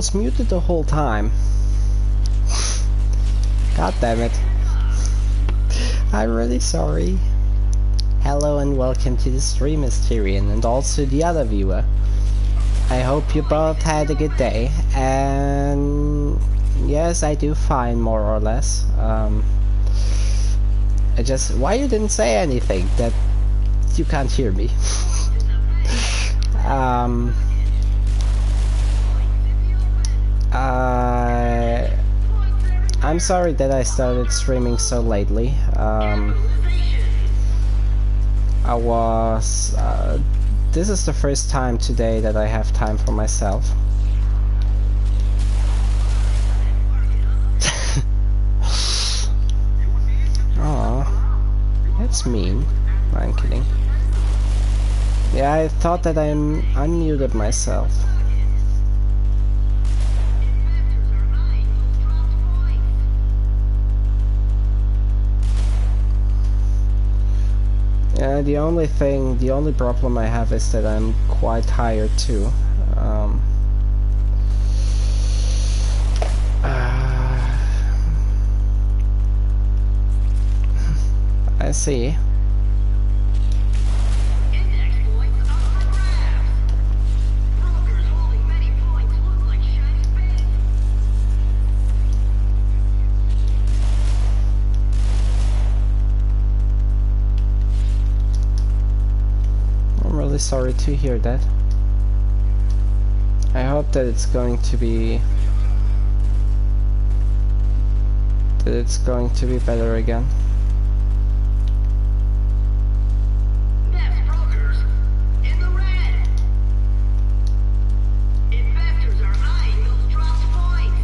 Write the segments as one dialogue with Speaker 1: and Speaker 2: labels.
Speaker 1: was muted the whole time. God damn it. I'm really sorry. Hello and welcome to the stream, Mysterian, and also the other viewer. I hope you both had a good day, and yes, I do fine, more or less. Why you didn't say anything? That you can't hear me. I'm sorry that I started streaming so lately. This is the first time today that I have time for myself. Aw, that's mean. I'm kidding. Yeah, I thought that I unmuted myself. Yeah, the only problem I have is that I'm quite tired too. I see. Sorry to hear that. I hope that it's going to be better again.
Speaker 2: Brokers in the red. Investors are eyeing those dropped points.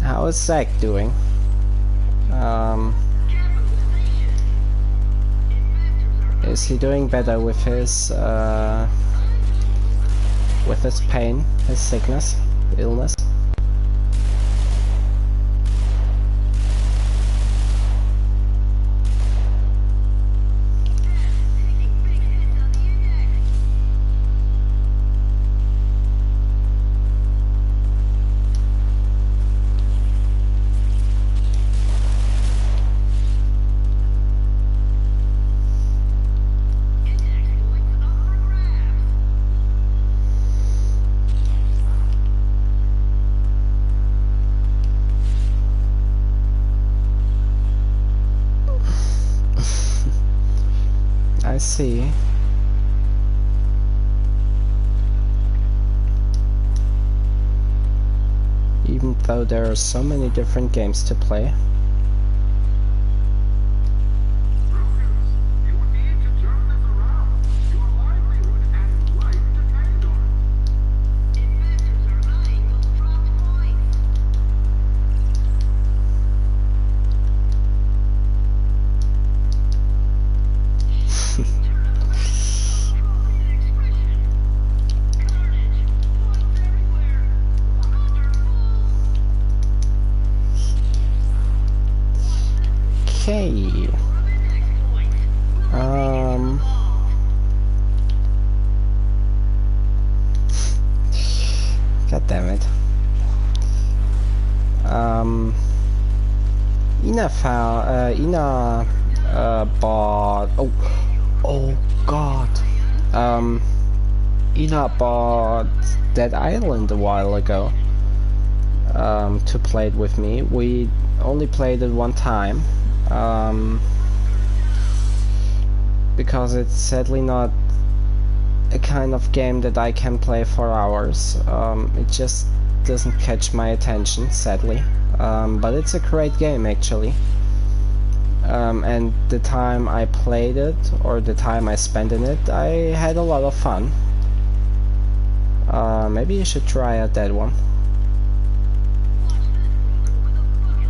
Speaker 1: How is Zach doing? Is he doing better with his pain, his sickness, illness? I see. Even though there are so many different games to play. Okay. God damn it. Ina bought. Oh God. Ina bought Dead Island a while ago. To play it with me. We only played it one time. Because it's sadly not a kind of game that I can play for hours. It just doesn't catch my attention, sadly. But it's a great game, actually. And the time I played it, or the time I spent in it, I had a lot of fun. Maybe you should try out that one.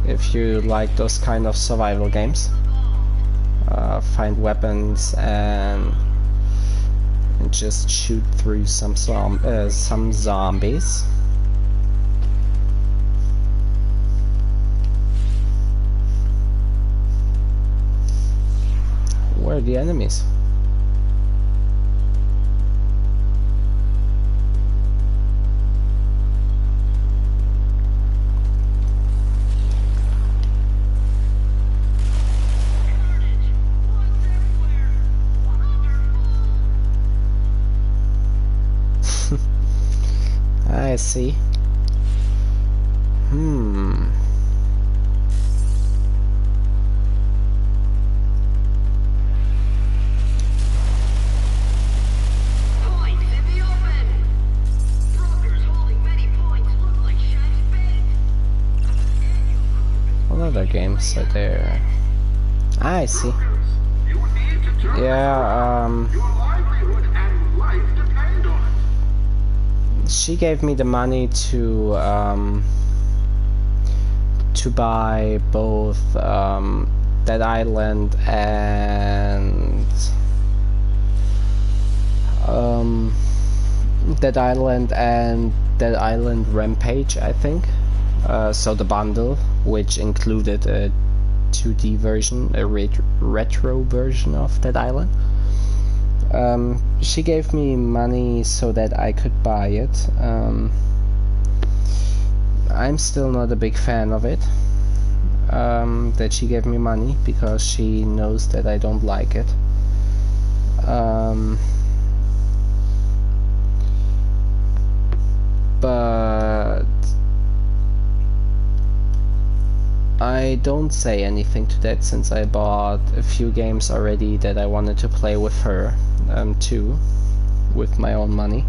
Speaker 1: If you like those kind of survival games. Find weapons and just shoot through some zombies. Where are the enemies? I see.
Speaker 2: Points in the open. Brokers holding many points look like shiny bait.
Speaker 1: What other games are there? I see.
Speaker 3: You need to turn
Speaker 1: Yeah,
Speaker 3: your livelihood and life depend on it.
Speaker 1: she gave me the money to buy both Dead Island and Dead Island Rampage, I think. So the bundle, which included a 2D version, a retro version of Dead Island. She gave me money so that I could buy it. I'm still not a big fan of it. That she gave me money because she knows that I don't like it. But I don't say anything to that since I bought a few games already that I wanted to play with her too, with my own money.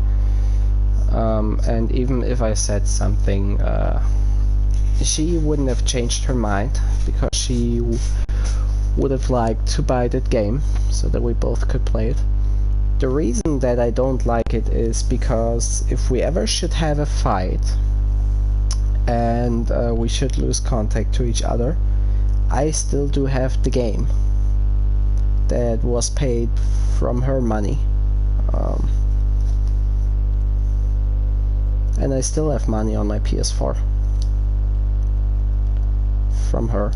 Speaker 1: And even if I said something, she wouldn't have changed her mind because she would have liked to buy that game so that we both could play it. The reason that I don't like it is because if we ever should have a fight and we should lose contact to each other, I still do have the game that was paid from her money. And I still have money on my PS4 from her.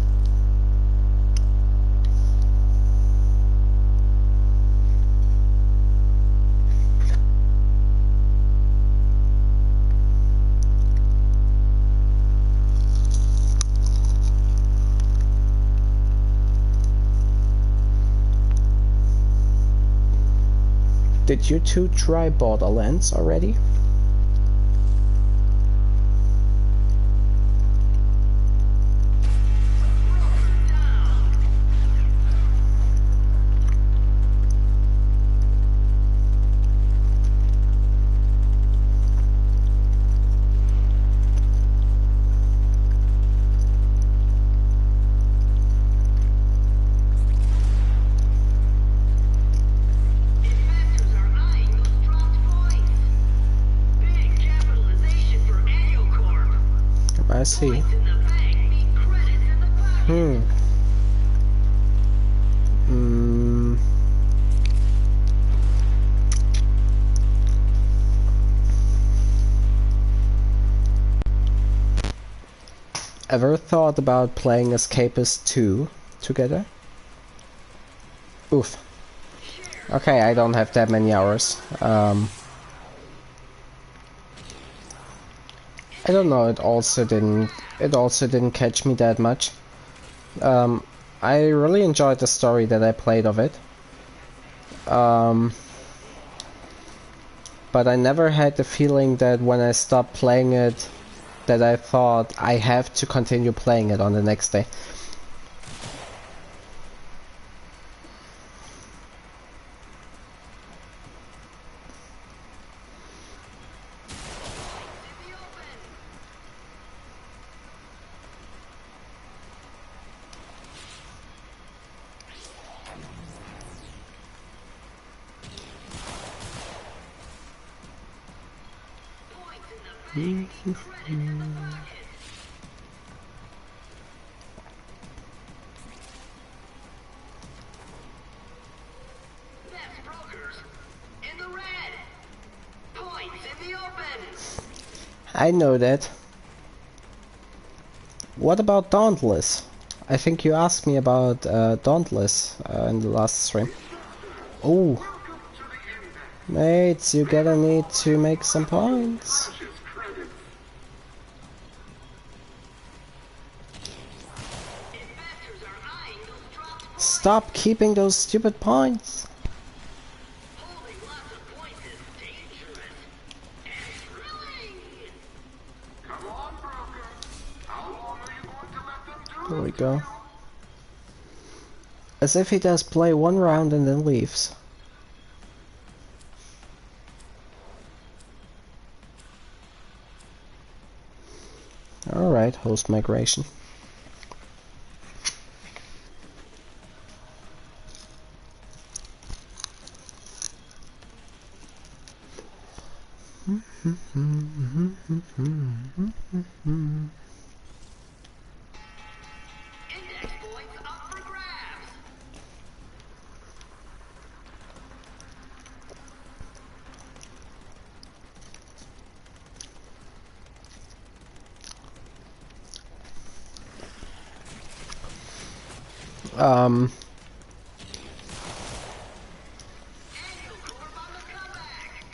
Speaker 1: Did you two try Borderlands already?
Speaker 2: Investors are eyeing those dropped points. Big capitalization for Annual Corp.
Speaker 1: I see.
Speaker 2: Points in the bank mean credits in the pocket.
Speaker 1: Ever thought about playing Escapist 2 together? Oof. Okay, I don't have that many hours. I don't know, it also didn't catch me that much. I really enjoyed the story that I played of it. But I never had the feeling that when I stopped playing it, that I thought I have to continue playing it on the next day.
Speaker 2: Best brokers in the red. Points in the open.
Speaker 1: I know that. What about Dauntless? I think you asked me about Dauntless in the last stream. Oh, mates, you're gonna need to make some points.
Speaker 2: Investors are eyeing those dropped points.
Speaker 1: Stop keeping those stupid points.
Speaker 2: Holding lots of points is dangerous and thrilling.
Speaker 3: Come on, broker. How long are you going to let them do
Speaker 1: There we
Speaker 3: it to
Speaker 1: go.
Speaker 3: you?
Speaker 1: As if he does play one round and then leaves. Alright, host migration.
Speaker 2: Index points up for grabs.
Speaker 1: Um,
Speaker 2: Annual Corp on the comeback.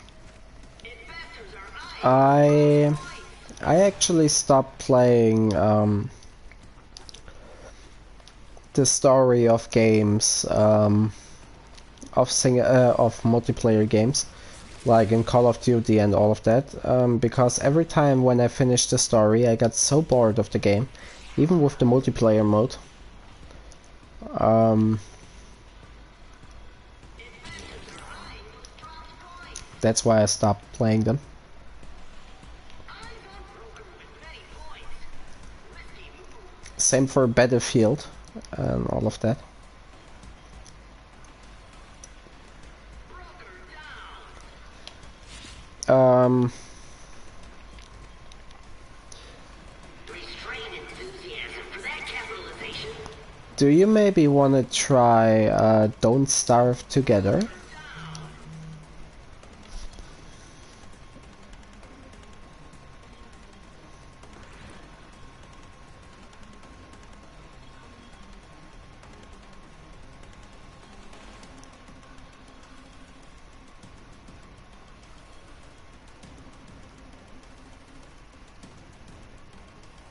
Speaker 2: Investors are eyeing
Speaker 1: I actually stopped playing the story of games of multiplayer games like in Call of Duty and all of that because every time when I finished the story I got so bored of the game, even with the multiplayer mode. That's why I stopped playing them. Same for Battlefield and all of that.
Speaker 2: restrained enthusiasm for that capitalization.
Speaker 1: Do you maybe want to try Don't Starve Together?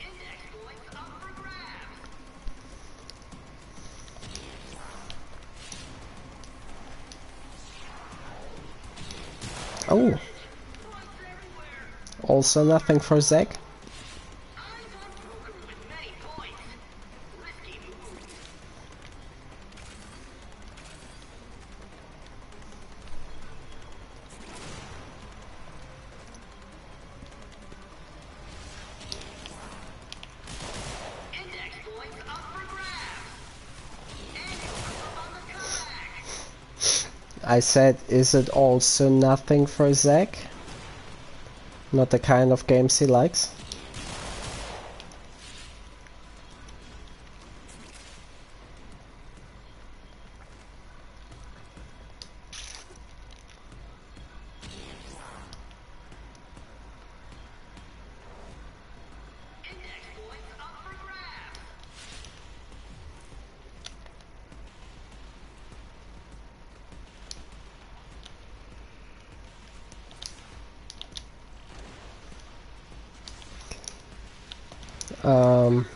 Speaker 2: Index points up for grabs.
Speaker 1: Oh,
Speaker 2: Points everywhere.
Speaker 1: also nothing for Zeg?
Speaker 2: Eyes on broker with many points. Risky move. Index points up for grabs. Annual Corp on the comeback.
Speaker 1: I said, is it also nothing for Zeg? Not the kind of games he likes?
Speaker 2: Index points up for grabs.
Speaker 1: Um,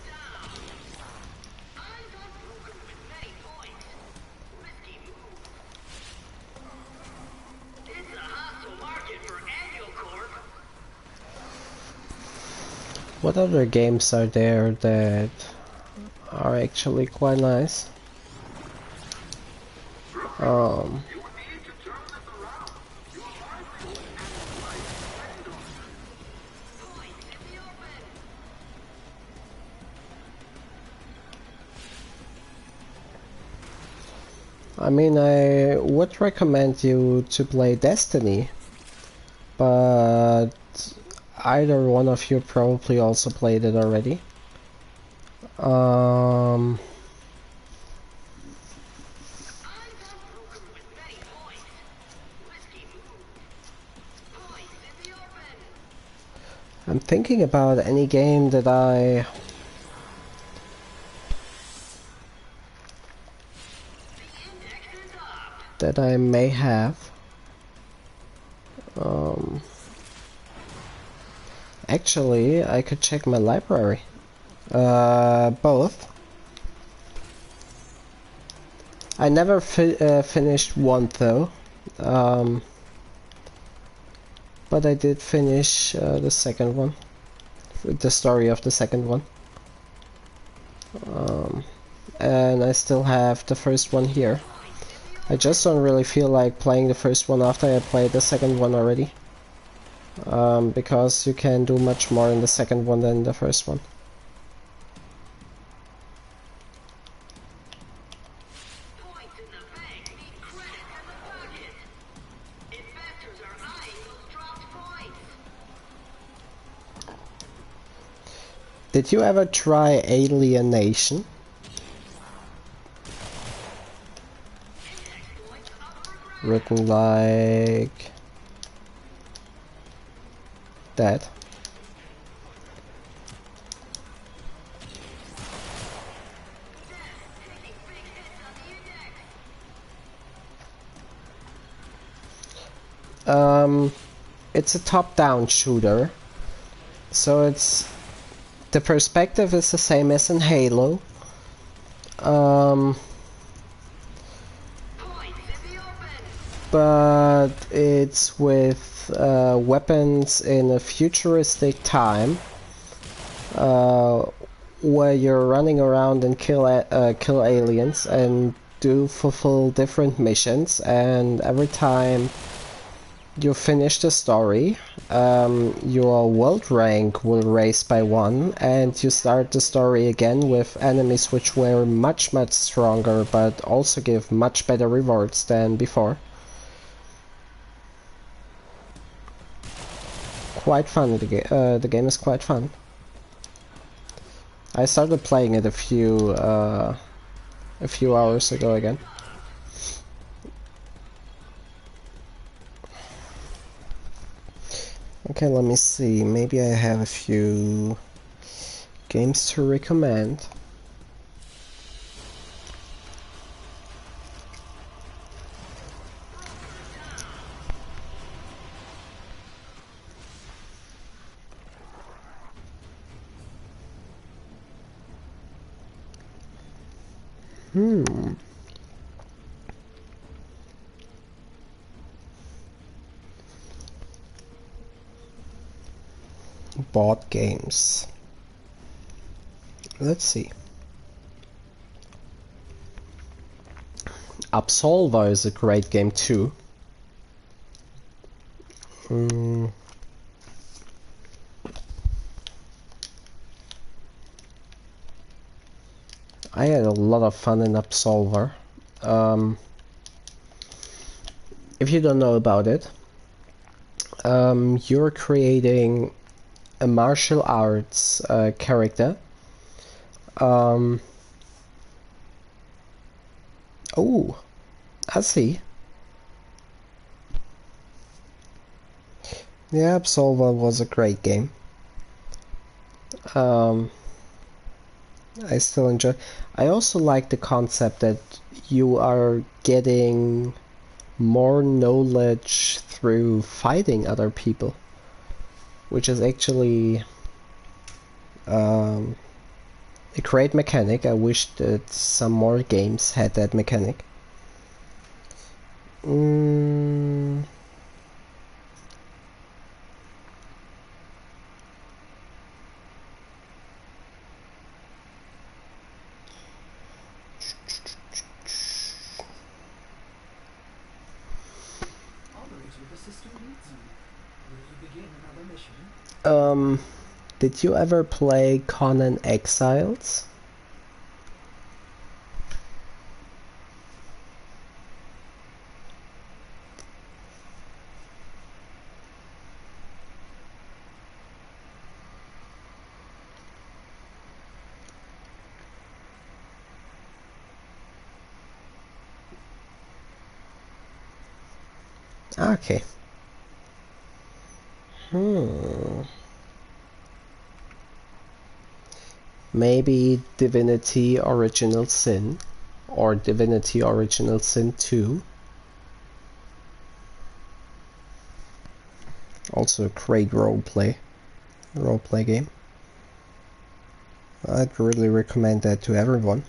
Speaker 2: Eyes on broker with many points. Risky move. It's a hostile market for Annual Corp.
Speaker 1: what other games are there that are actually quite nice?
Speaker 3: You would need to turn this around. Your livelihood and life depend on it.
Speaker 2: Points in the open.
Speaker 1: I mean, I would recommend you to play Destiny, but either one of you probably also played it already.
Speaker 2: Eyes on broker with many points. Risky move. Points in the open.
Speaker 1: I'm thinking about any game that I that I may have. Actually, I could check my library. Both. I never finished one though. But I did finish the second one. The story of the second one. And I still have the first one here. I just don't really feel like playing the first one after I played the second one already. Because you can do much more in the second one than the first one.
Speaker 2: Points in the bank mean credit in the pocket. Investors are eyeing those dropped points.
Speaker 1: Did you ever try Alienation?
Speaker 2: Exploits upper ground.
Speaker 1: Written like that.
Speaker 2: Taking big hits on the index.
Speaker 1: It's a top-down shooter, so the perspective is the same as in Halo.
Speaker 2: Points in the open.
Speaker 1: But it's with weapons in a futuristic time, where you're running around and kill aliens and fulfill different missions, and every time you finish the story, your world rank will raise by 1, and you start the story again with enemies which were much stronger, but also give much better rewards than before. Quite fun. The game is quite fun. I started playing it a few hours ago again. Okay, let me see. Maybe I have a few games to recommend. Board games. Let's see. Absolver is a great game too. I had a lot of fun in Absolver. If you don't know about it, you're creating a martial arts character. Oh, I see. Yeah, Absolver was a great game. I still enjoy. I also like the concept that you are getting more knowledge through fighting other people, which is actually a great mechanic. I wish that some more games had that mechanic. Did you ever play Conan Exiles? Okay. Maybe Divinity Original Sin or Divinity Original Sin 2. Also a great roleplay game. I'd really recommend that to everyone.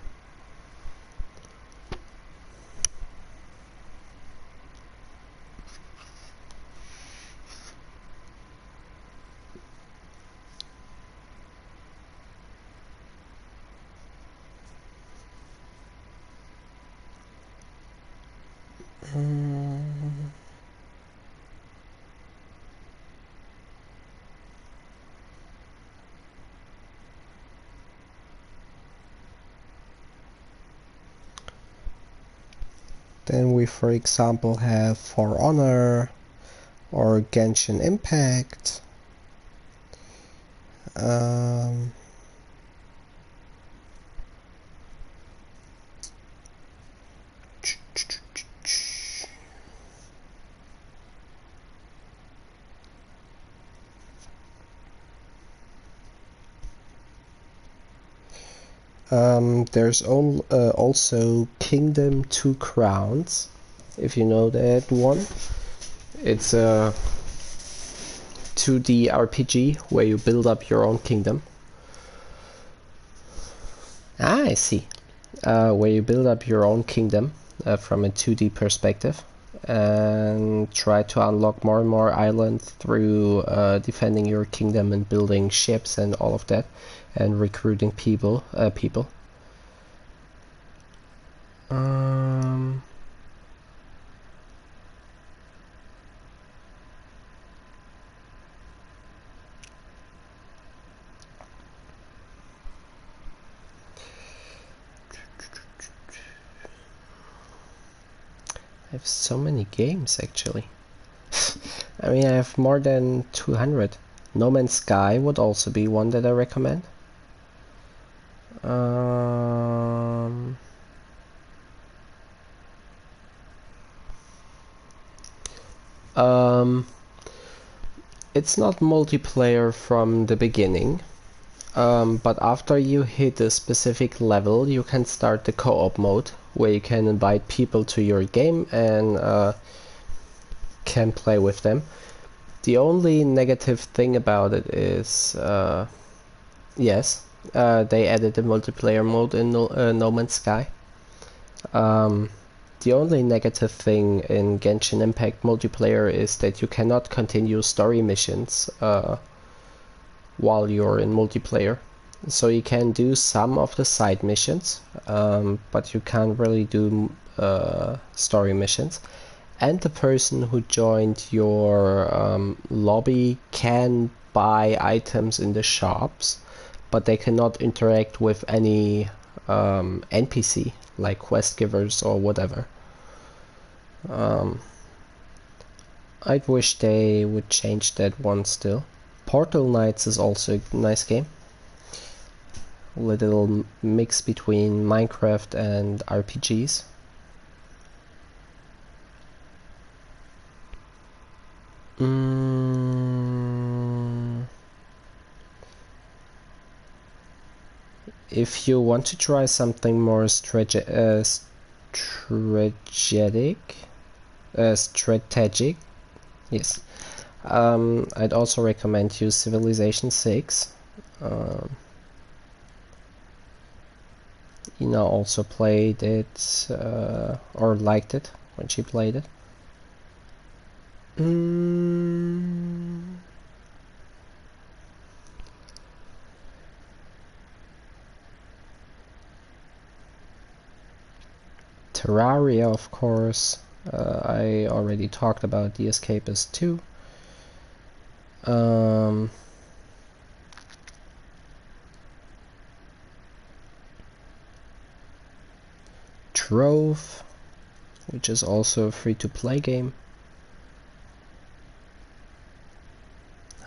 Speaker 1: Then we, for example, have For Honor or Genshin Impact. There's also Kingdom Two Crowns, if you know that one. It's a 2D RPG where you build up your own kingdom. Ah, I see. Where you build up your own kingdom from a 2D perspective and try to unlock more and more islands through defending your kingdom and building ships and all of that, and recruiting people. I have so many games actually. I mean, I have more than 200. No Man's Sky would also be one that I recommend. It's not multiplayer from the beginning, but after you hit a specific level, you can start the co-op mode, where you can invite people to your game and can play with them. The only negative thing about it is, yes, they added the multiplayer mode in No Man's Sky. The only negative thing in Genshin Impact multiplayer is that you cannot continue story missions while you're in multiplayer. So you can do some of the side missions, but you can't really do story missions. And the person who joined your lobby can buy items in the shops, but they cannot interact with any NPC, like quest givers or whatever. I'd wish they would change that one still. Portal Knights is also a nice game. A little mix between Minecraft and RPGs. If you want to try something more strategic, yes, I'd also recommend you Civilization 6. Ina also played it, or liked it when she played it. Terraria, of course. I already talked about The Escapist 2. Trove, which is also a free-to-play game.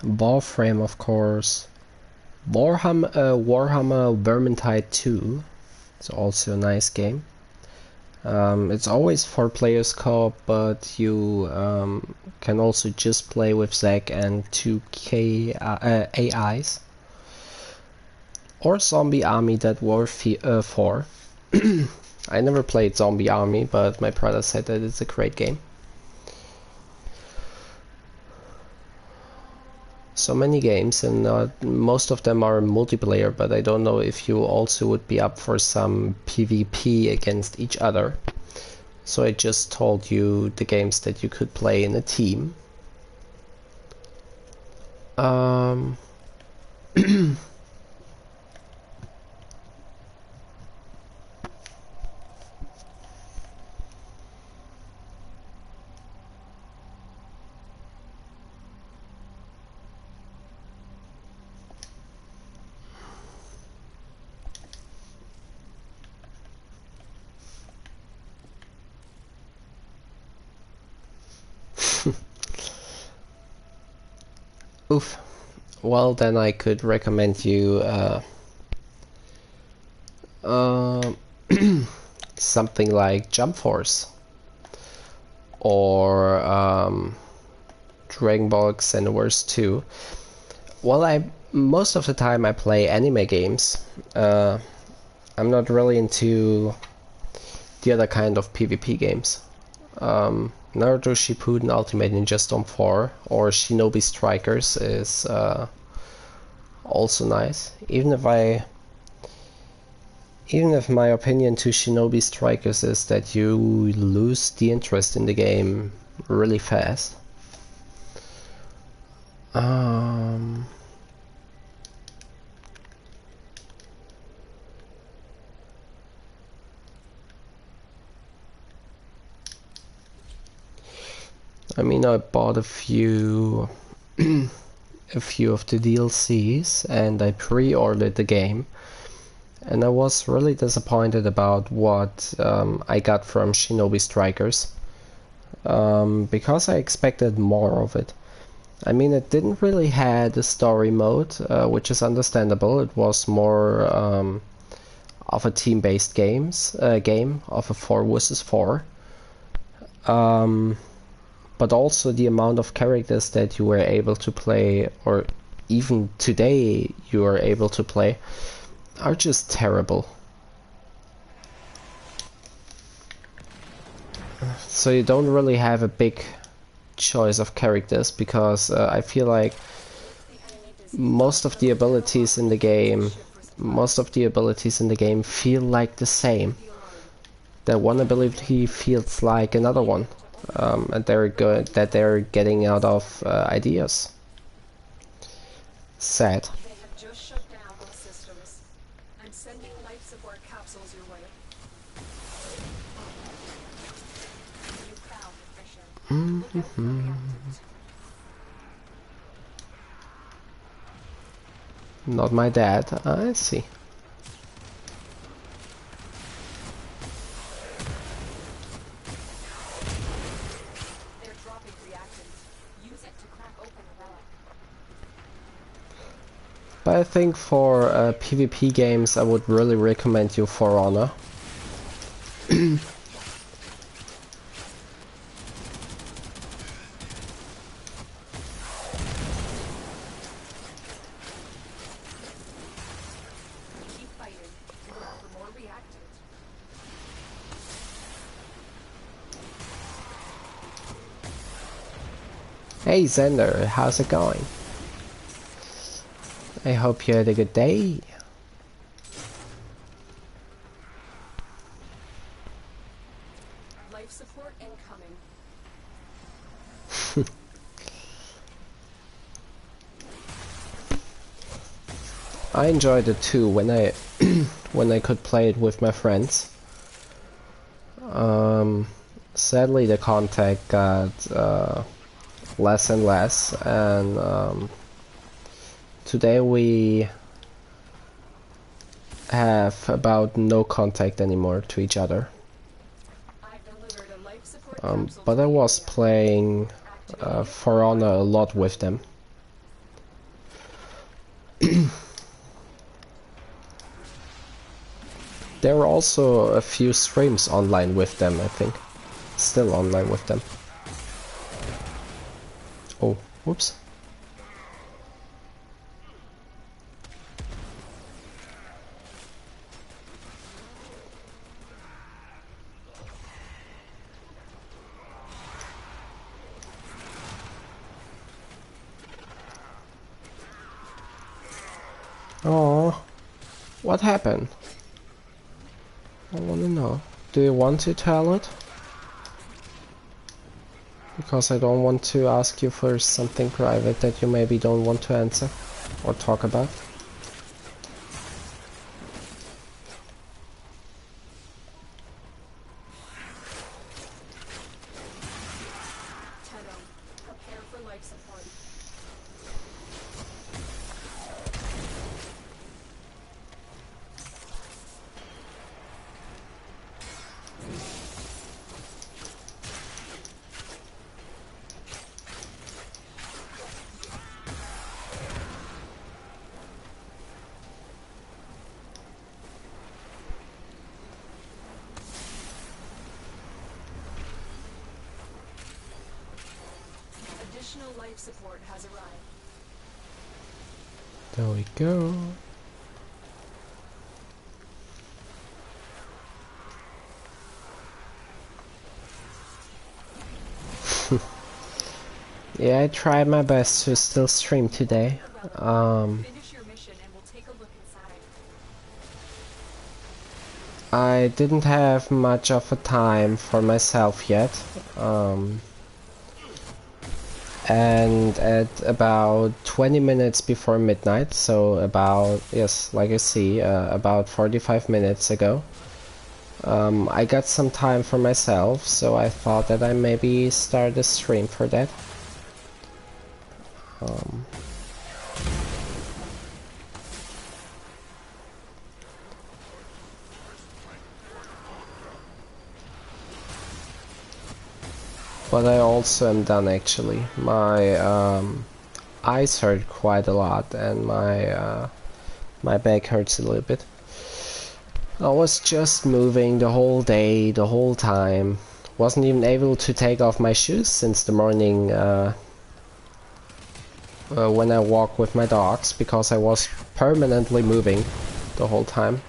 Speaker 1: Warframe, of course. Warhammer Vermintide 2. It's also a nice game. It's always 4 players co-op, but you can also just play with Zack and 2 AIs. Or Zombie Army Dead War 4. I never played Zombie Army, but my brother said that it's a great game. so many games, and most of them are multiplayer, but I don't know if you also would be up for some PvP against each other. So I just told you the games that you could play in a team. Oof. Well, then I could recommend you something like Jump Force or Dragon Ball Xenoverse 2. Well, most of the time I play anime games. I'm not really into the other kind of PvP games. Naruto Shippuden Ultimate Ninja Storm 4 or Shinobi Strikers is also nice. Even if my opinion to Shinobi Strikers is that you lose the interest in the game really fast. I mean, I bought a few of the DLCs and I pre-ordered the game, and I was really disappointed about what I got from Shinobi Strikers, because I expected more of it. I mean, it didn't really had a story mode, which is understandable. It was more of a team-based game of a 4 versus 4. But also the amount of characters that you were able to play, or even today you are able to play, are just terrible. So you don't really have a big choice of characters, because I feel like most of the abilities in the game feel like the same. That one ability feels like another one. And they're getting out of ideas. Sad.
Speaker 4: They have just shut down all systems. I'm sending life support capsules your way. You found the fissure. Look out for reactants.
Speaker 1: Not my dad. I see.
Speaker 4: They're dropping reactants. Use it to crack open a relic.
Speaker 1: But I think for PvP games I would really recommend you For Honor.
Speaker 4: Keep fighting. Look for more reactants.
Speaker 1: Hey Zender, how's it going? I hope you had a good day.
Speaker 4: Life support incoming.
Speaker 1: I enjoyed it too when I when I could play it with my friends. Sadly the contact got less and less, and today we have about no contact anymore to each other.
Speaker 4: I've delivered a life support capsule
Speaker 1: But
Speaker 4: to
Speaker 1: I
Speaker 4: the
Speaker 1: was
Speaker 4: area.
Speaker 1: playing For Honor a lot with them. There are also a few streams online with them, I think. Still online with them. Oh, whoops. Oh, what happened? I wanna know. Do you want to tell it? Because I don't want to ask you for something private that you maybe don't want to answer or talk about.
Speaker 4: Tenno, prepare for life support. Additional life support has arrived.
Speaker 1: There we go. Yeah, I tried my best to still stream today.
Speaker 4: Finish your mission and we'll take a look inside.
Speaker 1: I didn't have much of a time for myself yet. And at about 20 minutes before midnight, so about, yes, like I see, about 45 minutes ago, I got some time for myself, so I thought that I maybe start a stream for that. But I also am done actually. My eyes hurt quite a lot and my back hurts a little bit. I was just moving the whole day, the whole time. Wasn't even able to take off my shoes since the morning when I walk with my dogs, because I was permanently moving the whole time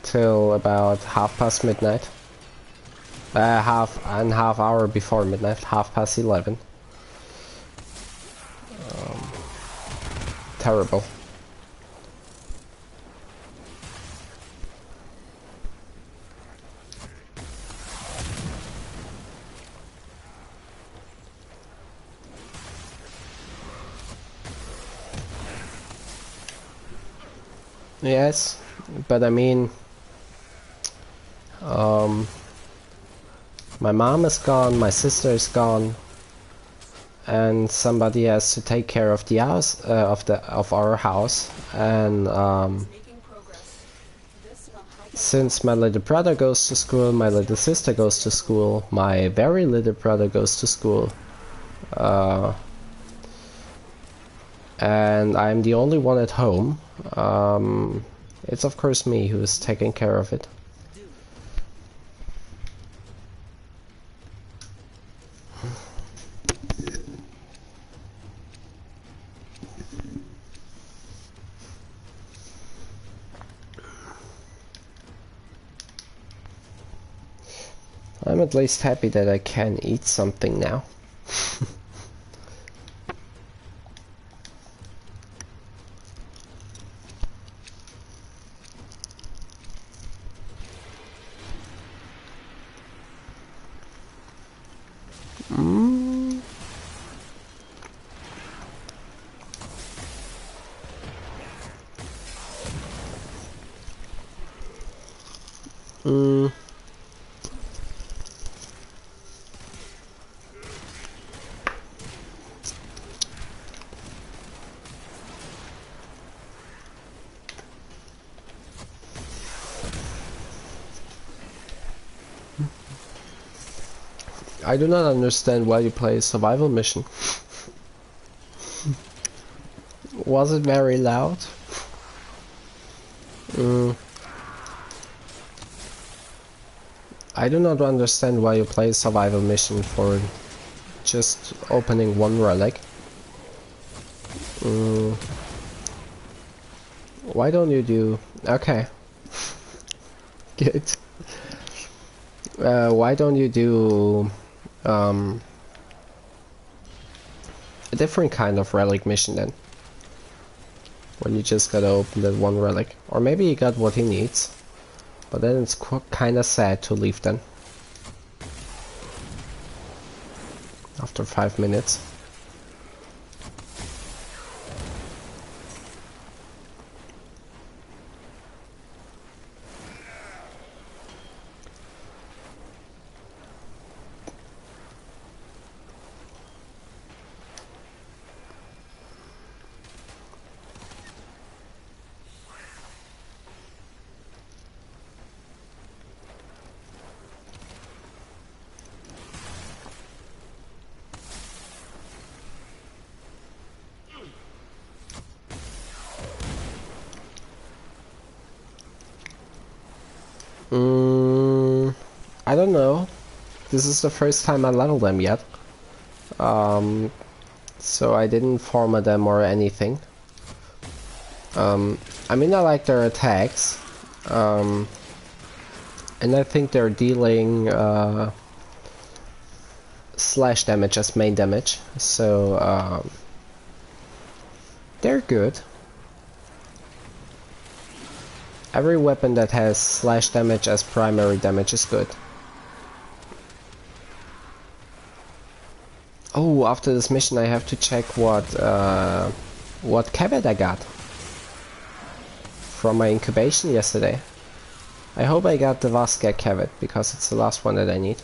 Speaker 1: till about midnight. Half hour before midnight, 11:30. Terrible. Yes, but I mean, my mom is gone, my sister is gone, and somebody has to take care of the house, of our house. And
Speaker 4: Making progress. This will help.
Speaker 1: since my little brother goes to school, my little sister goes to school, my very little brother goes to school, and I'm the only one at home. It's of course me who's taking care of it. I'm at least happy that I can eat something now. Mm. Mm. I do not understand why you play a survival mission. Was it very loud? I do not understand why you play a survival mission for just opening one relic. Why don't you do... Okay. Good. Why don't you do a different kind of relic mission then? when you just gotta open that one relic. Or maybe he got what he needs. But then it's kinda sad to leave then. After 5 minutes. I don't know. This is the first time I leveled them yet. So I didn't format them or anything. I mean, I like their attacks. And I think they're dealing slash damage as main damage. So they're good. Every weapon that has slash damage as primary damage is good. Oh, after this mission I have to check what cavet I got from my incubation yesterday. I hope I got the Vasca cavet, because it's the last one that I need.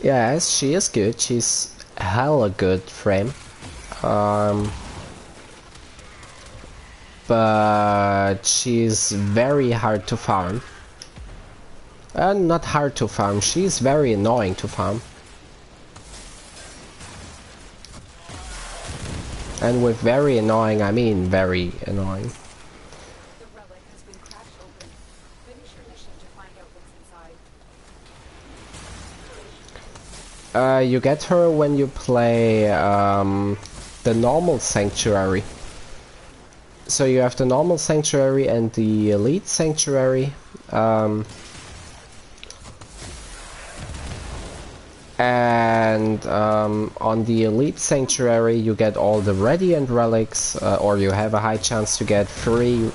Speaker 1: Yes, she is good. She's hella good frame. But she's very hard to farm. Not hard to farm, she's very annoying to farm. And with very annoying, I mean very annoying.
Speaker 4: The relic has been cracked open. Finish your mission to find out what's inside.
Speaker 1: You get her when you play the normal sanctuary. So you have the normal sanctuary and the elite sanctuary. On the elite sanctuary you get all the radiant relics, or you have a high chance to get free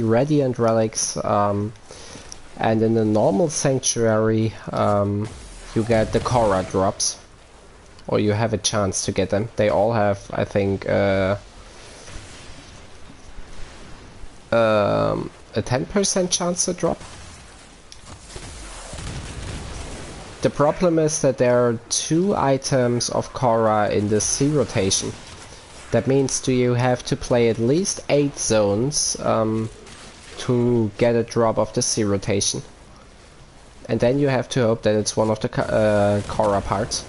Speaker 1: radiant relics. And in the normal sanctuary you get the Korra drops, or you have a chance to get them. They all have, I think, a 10% chance to drop. The problem is that there are 2 items of Korra in the C rotation. That means you have to play at least 8 zones to get a drop of the C rotation. And then you have to hope that it's one of the Korra parts.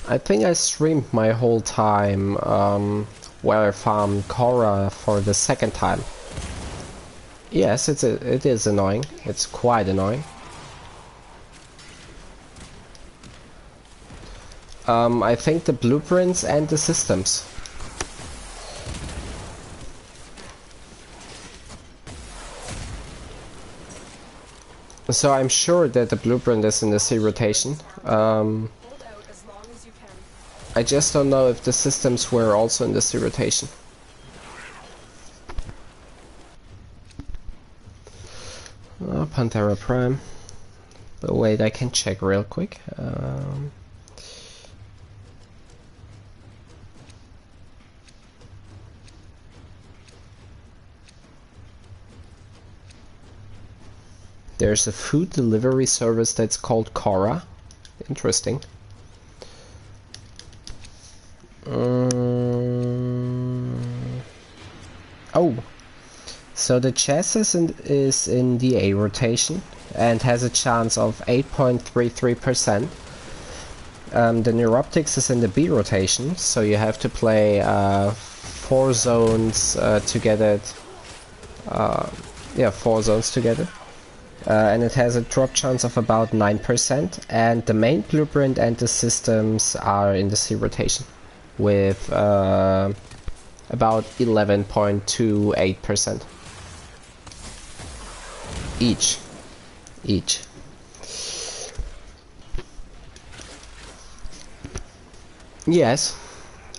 Speaker 1: I think I streamed my whole time where I farmed Korra for the second time. Yes, it is annoying. It's quite annoying. I think the blueprints and the systems. So I'm sure that the blueprint is in the C rotation. I just don't know if the systems were also in the C rotation. Pantera Prime. But wait, I can check real quick. There's a food delivery service that's called Korra. Interesting. Oh, so the chess is in the A rotation and has a chance of 8.33%. The Neuroptics is in the B rotation, so you have to play 4 zones to get it. Yeah, 4 zones to get it. and it has a drop chance of about 9%, and the main blueprint and the systems are in the C rotation with about 11.28% each. Yes,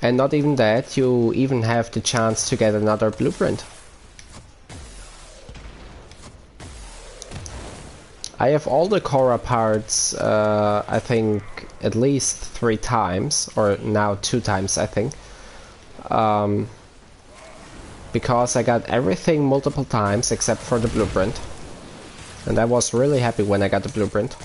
Speaker 1: and not even that, you even have the chance to get another blueprint. I have all the Korra parts, I think, at least 3 times, or now 2 times, I think. Because I got everything multiple times except for the blueprint. And I was really happy when I got the blueprint.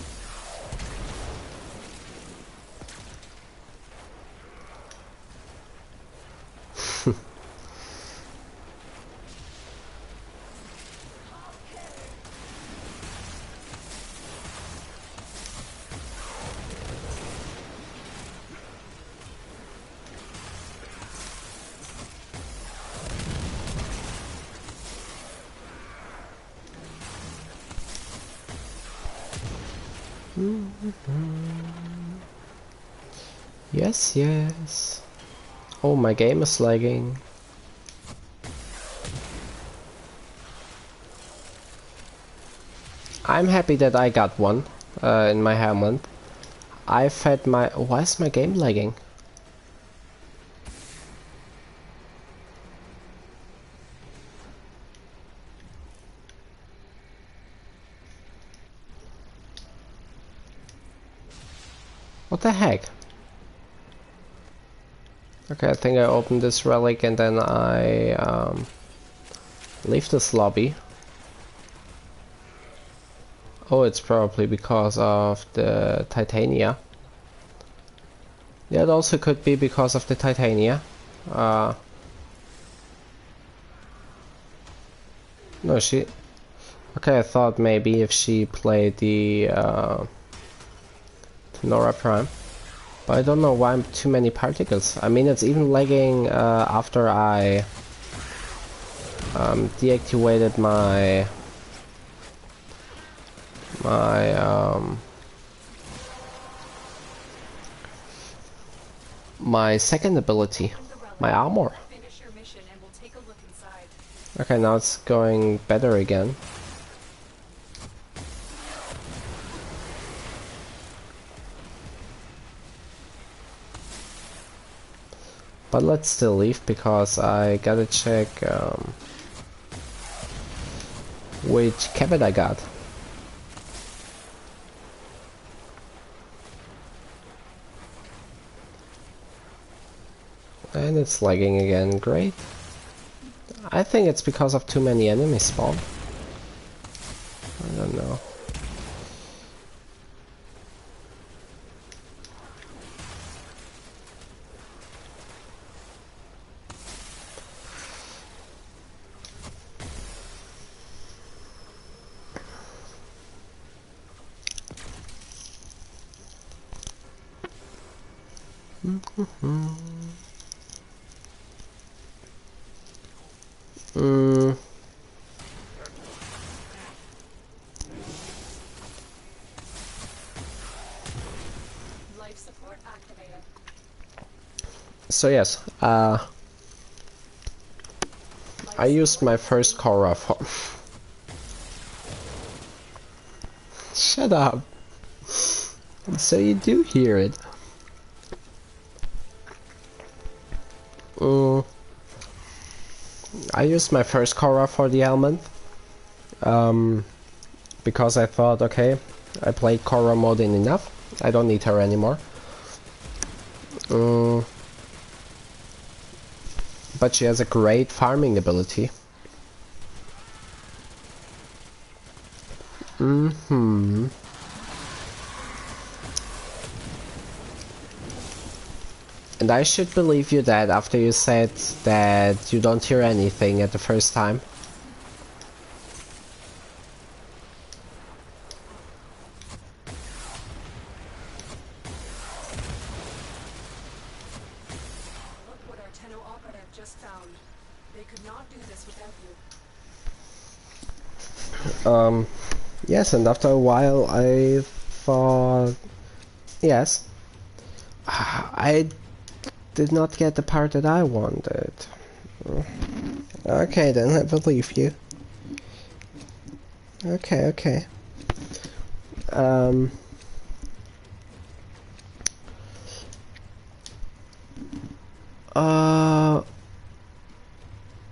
Speaker 1: Yes, yes. Oh, my game is lagging. I'm happy that I got one in my helmet. I've had my... Why is my game lagging? What the heck? Okay, I think I opened this relic and then I leave this lobby. Oh, it's probably because of the Titania. Yeah, it also could be because of the Titania. No, she... Okay, I thought maybe if she played the Nora Prime. But I don't know why too many particles. I mean, it's even lagging after I deactivated my second ability, my armor.
Speaker 4: Finish your mission and we'll take a look inside.
Speaker 1: Okay, now it's going better again. But let's still leave because I gotta check which cabin I got. And it's lagging again, great. I think it's because of too many enemies spawn. I don't know.
Speaker 4: Life support activated.
Speaker 1: So yes, I used my first Korra for... Shut up! So you do hear it. I used my first Korra for the helmet. Because I thought, okay, I played Korra mode in enough. I don't need her anymore. But she has a great farming ability. And I should believe you that after you said that you don't hear anything at the first time.
Speaker 4: Look what our Tenno operative just found. They could not do this without you.
Speaker 1: Yes, and after a while I thought, yes, I did not get the part that I wanted. Okay, then I believe you. Okay, okay. Um.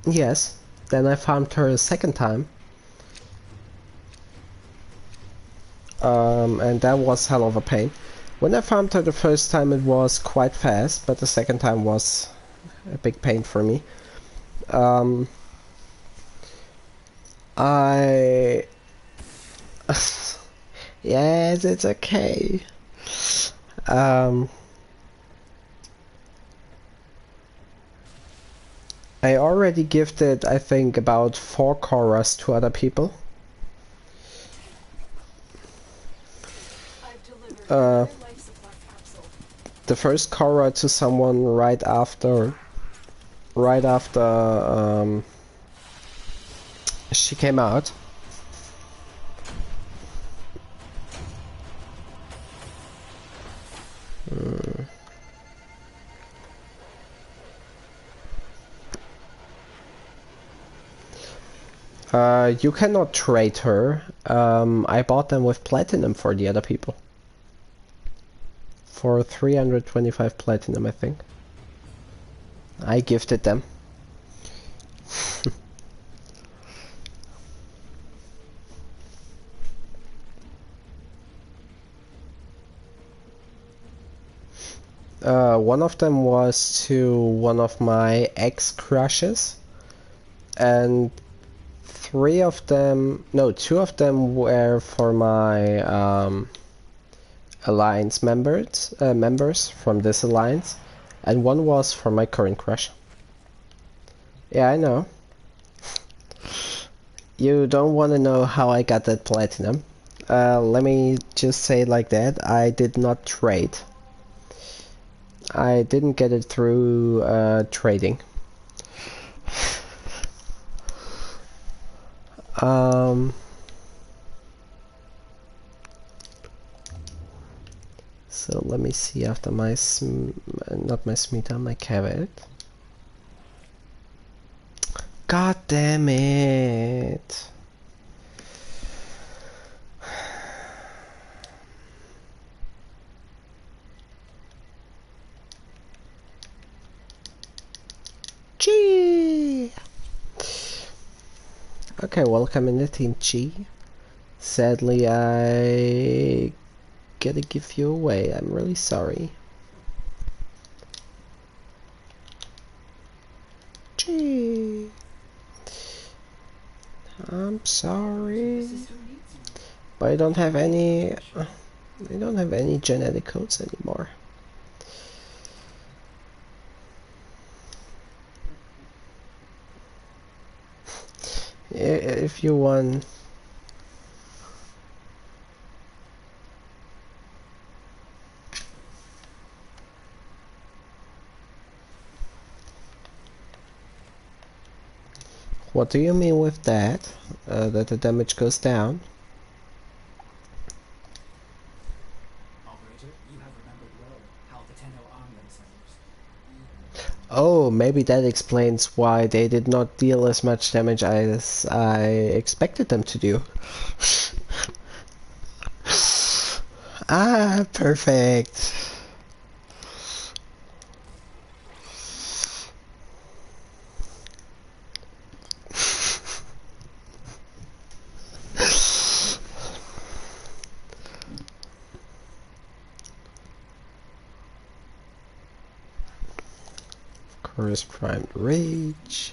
Speaker 1: Yes. Then I farmed her a second time. And that was hell of a pain. When I farmed her the first time it was quite fast, but the second time was a big pain for me. I... Yes, it's okay. I already gifted, I think, about 4 Korras to other people.
Speaker 4: I've delivered another life support capsule.
Speaker 1: The first Korra to someone right after she came out. You cannot trade her. I bought them with platinum for the other people. For 325 platinum, I think. I gifted them. One of them was to one of my ex-crushes, and 2 of them were for my alliance members from this alliance, and 1 was for my current crush. Yeah, I know. You don't want to know how I got that platinum. Let me just say it like that. I did not trade. I didn't get it through trading. So let me see after my not my Smita, my caveat. God damn it. G. Okay, welcome in the team, G. Sadly, I gotta give you away. I'm really sorry. G. I'm sorry, but I don't have any. I don't have any genetic codes anymore. If you want. What do you mean with that? That the damage goes down?
Speaker 5: Operator, you have remembered well how the Tenno arm themselves.
Speaker 1: Oh, maybe that explains why they did not deal as much damage as I expected them to do. Ah, perfect. Chorus Primed Rage.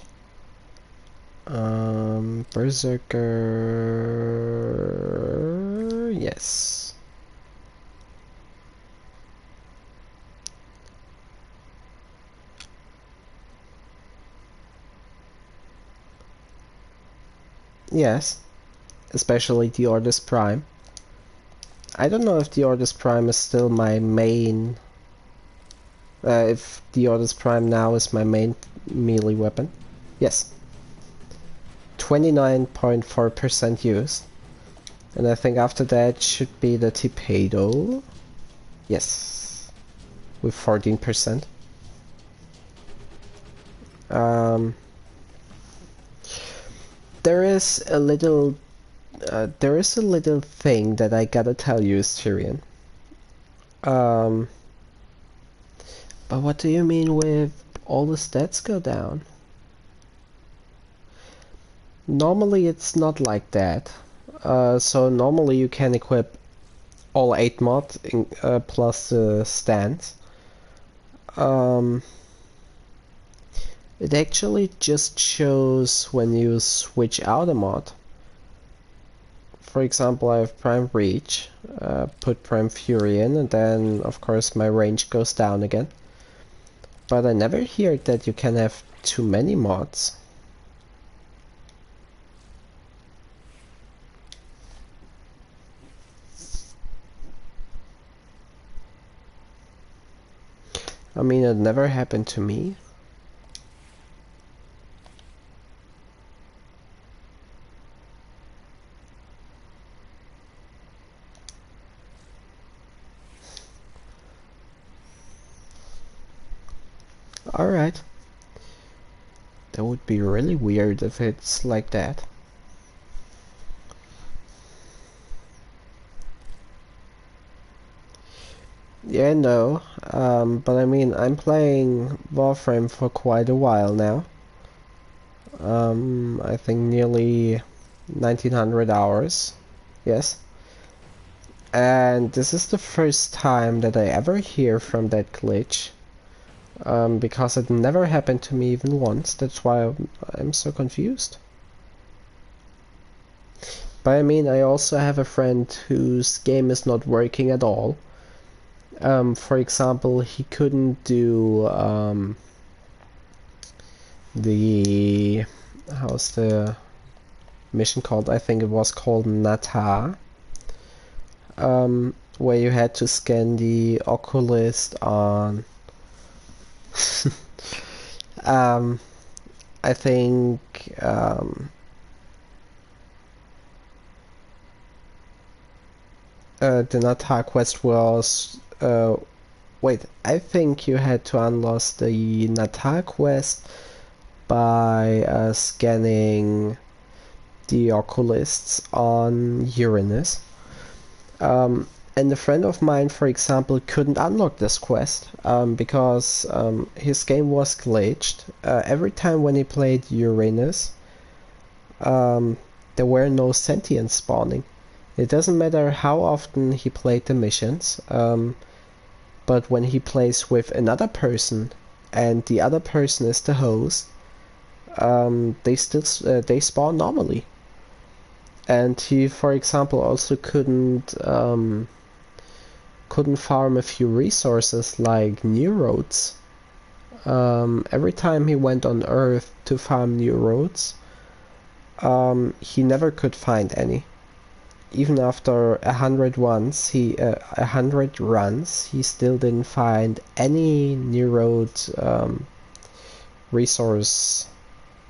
Speaker 1: Berserker. Yes. Yes. Especially the Ordis Prime. I don't know if the Ordis Prime is still my main. If the Ordis Prime now is my main melee weapon. Yes. 29.4% used. And I think after that should be the Tipado. Yes. With 14%. There is a little thing that I gotta tell you, Styrian. But what do you mean with all the stats go down? Normally it's not like that. So normally you can equip all 8 mods plus the stands. It actually just shows when you switch out a mod. For example, I have Prime Reach, put Prime Fury in, and then of course my range goes down again. But I never hear that you can have too many mods. I mean, it never happened to me. Alright. That would be really weird if it's like that. Yeah, no. But I mean, I'm playing Warframe for quite a while now. I think nearly 1900 hours. Yes. And this is the first time that I ever hear from that glitch. Because it never happened to me even once. That's why I'm so confused. But I mean, I also have a friend whose game is not working at all. For example, he couldn't do how's the mission called? I think it was called Nata. Where you had to scan the oculist on I think the Nata quest was wait, I think you had to unlock the Nata quest by scanning the oculists on Uranus. And a friend of mine, for example, couldn't unlock this quest because his game was glitched. Every time when he played Uranus, there were no sentients spawning. It doesn't matter how often he played the missions, but when he plays with another person and the other person is the host, they spawn normally. And he, for example, also couldn't farm a few resources like new roads. Every time he went on Earth to farm new roads, he never could find any. Even after 100 runs, he still didn't find any new road resource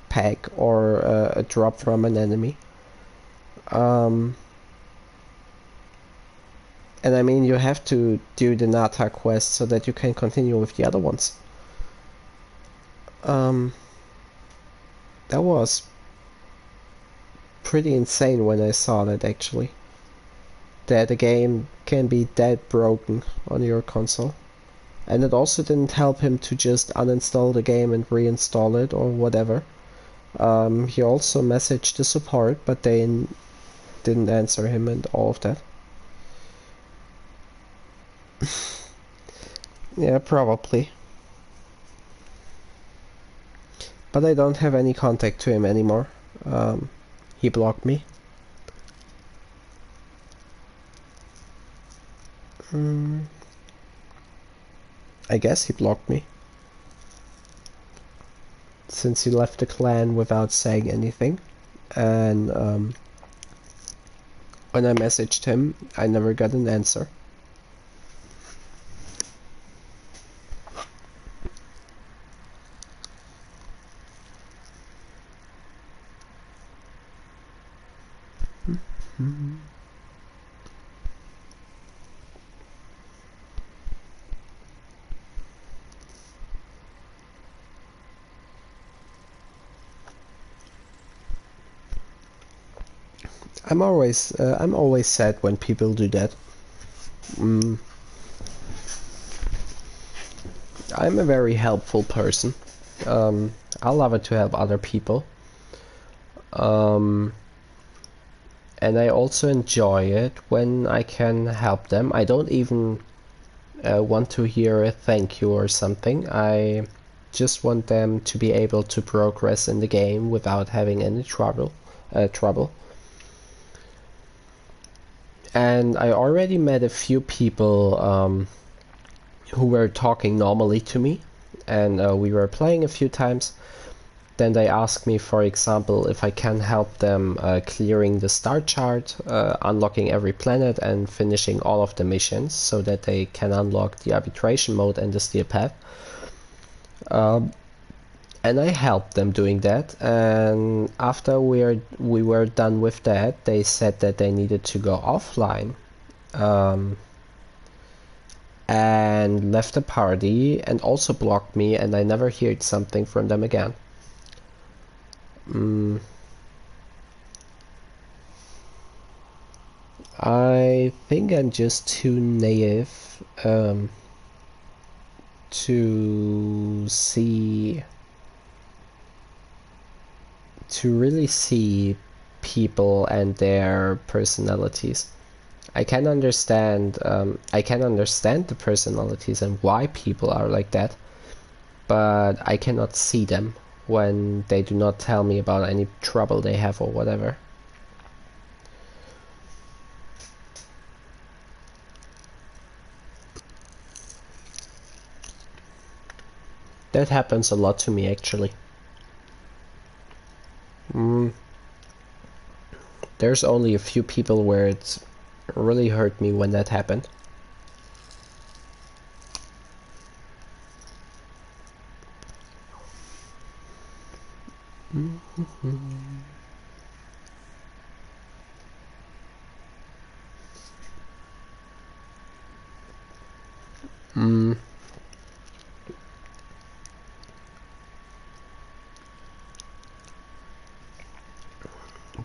Speaker 1: pack or a drop from an enemy. And I mean, you have to do the Nata quest so that you can continue with the other ones. That was pretty insane when I saw that, actually. That a game can be that broken on your console. And it also didn't help him to just uninstall the game and reinstall it or whatever. He also messaged the support, but they didn't answer him and all of that. Yeah, probably. But I don't have any contact to him anymore. He blocked me. I guess he blocked me. Since he left the clan without saying anything. And when I messaged him, I never got an answer. I'm always sad when people do that. I'm a very helpful person. I love it to help other people. And I also enjoy it when I can help them. I don't even want to hear a thank you or something. I just want them to be able to progress in the game without having any trouble. And I already met a few people who were talking normally to me, and we were playing a few times. Then they asked me, for example, if I can help them clearing the star chart, unlocking every planet and finishing all of the missions so that they can unlock the arbitration mode and the steel path. And I helped them doing that, and after we were done with that, they said that they needed to go offline. And left the party and also blocked me, and I never heard something from them again. I think I'm just too naive to really see people and their personalities. I can understand the personalities and why people are like that, but I cannot see them when they do not tell me about any trouble they have or whatever. That happens a lot to me, actually. There's only a few people where it's really hurt me when that happened.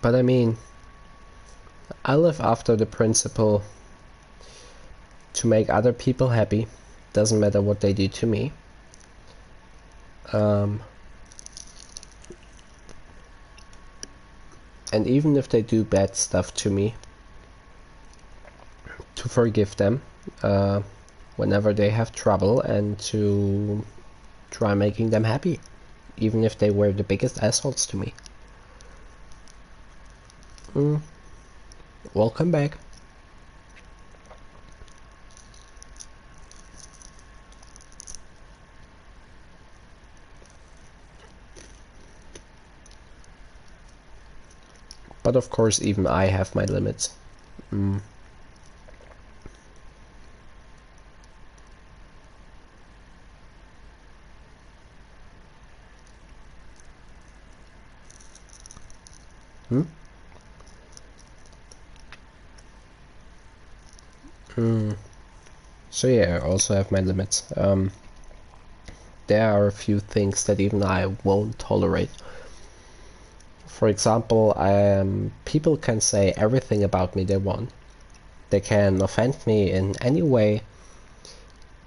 Speaker 1: But I mean, I live after the principle to make other people happy, doesn't matter what they do to me. And even if they do bad stuff to me, to forgive them whenever they have trouble and to try making them happy, even if they were the biggest assholes to me. Welcome back. But of course, even I have my limits. So yeah, I also have my limits. There are a few things that even I won't tolerate. For example, people can say everything about me they want. They can offend me in any way.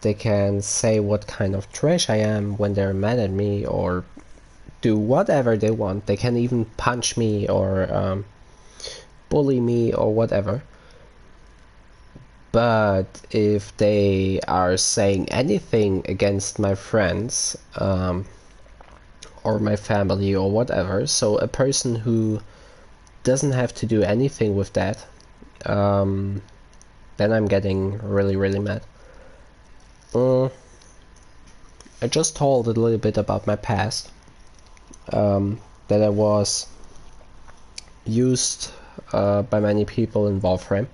Speaker 1: They can say what kind of trash I am when they're mad at me, or do whatever they want. They can even punch me or bully me or whatever. But if they are saying anything against my friends or my family or whatever, so a person who doesn't have to do anything with that, then I'm getting really, really mad. I just told a little bit about my past, that I was used by many people in Warframe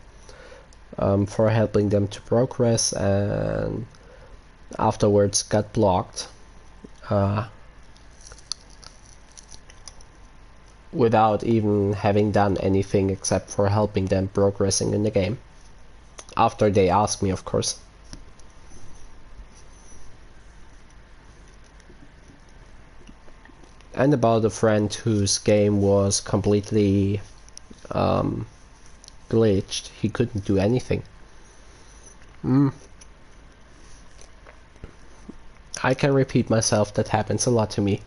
Speaker 1: for helping them to progress, and afterwards got blocked without even having done anything except for helping them progressing in the game. After they asked me, of course. And about a friend whose game was completely glitched. He couldn't do anything. I can repeat myself, that happens a lot to me.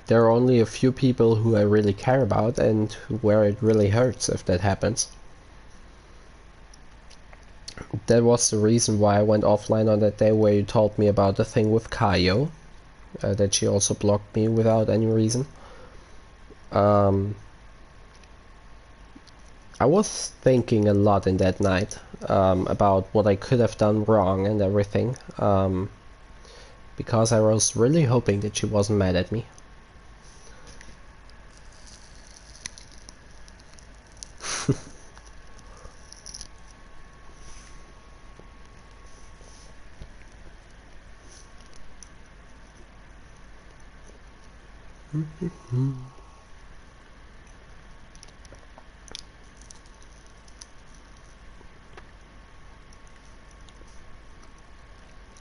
Speaker 1: There are only a few people who I really care about and where it really hurts if that happens. That was the reason why I went offline on that day where you told me about the thing with Kaio. That she also blocked me without any reason. I was thinking a lot in that night about what I could have done wrong and everything. Because I was really hoping that she wasn't mad at me.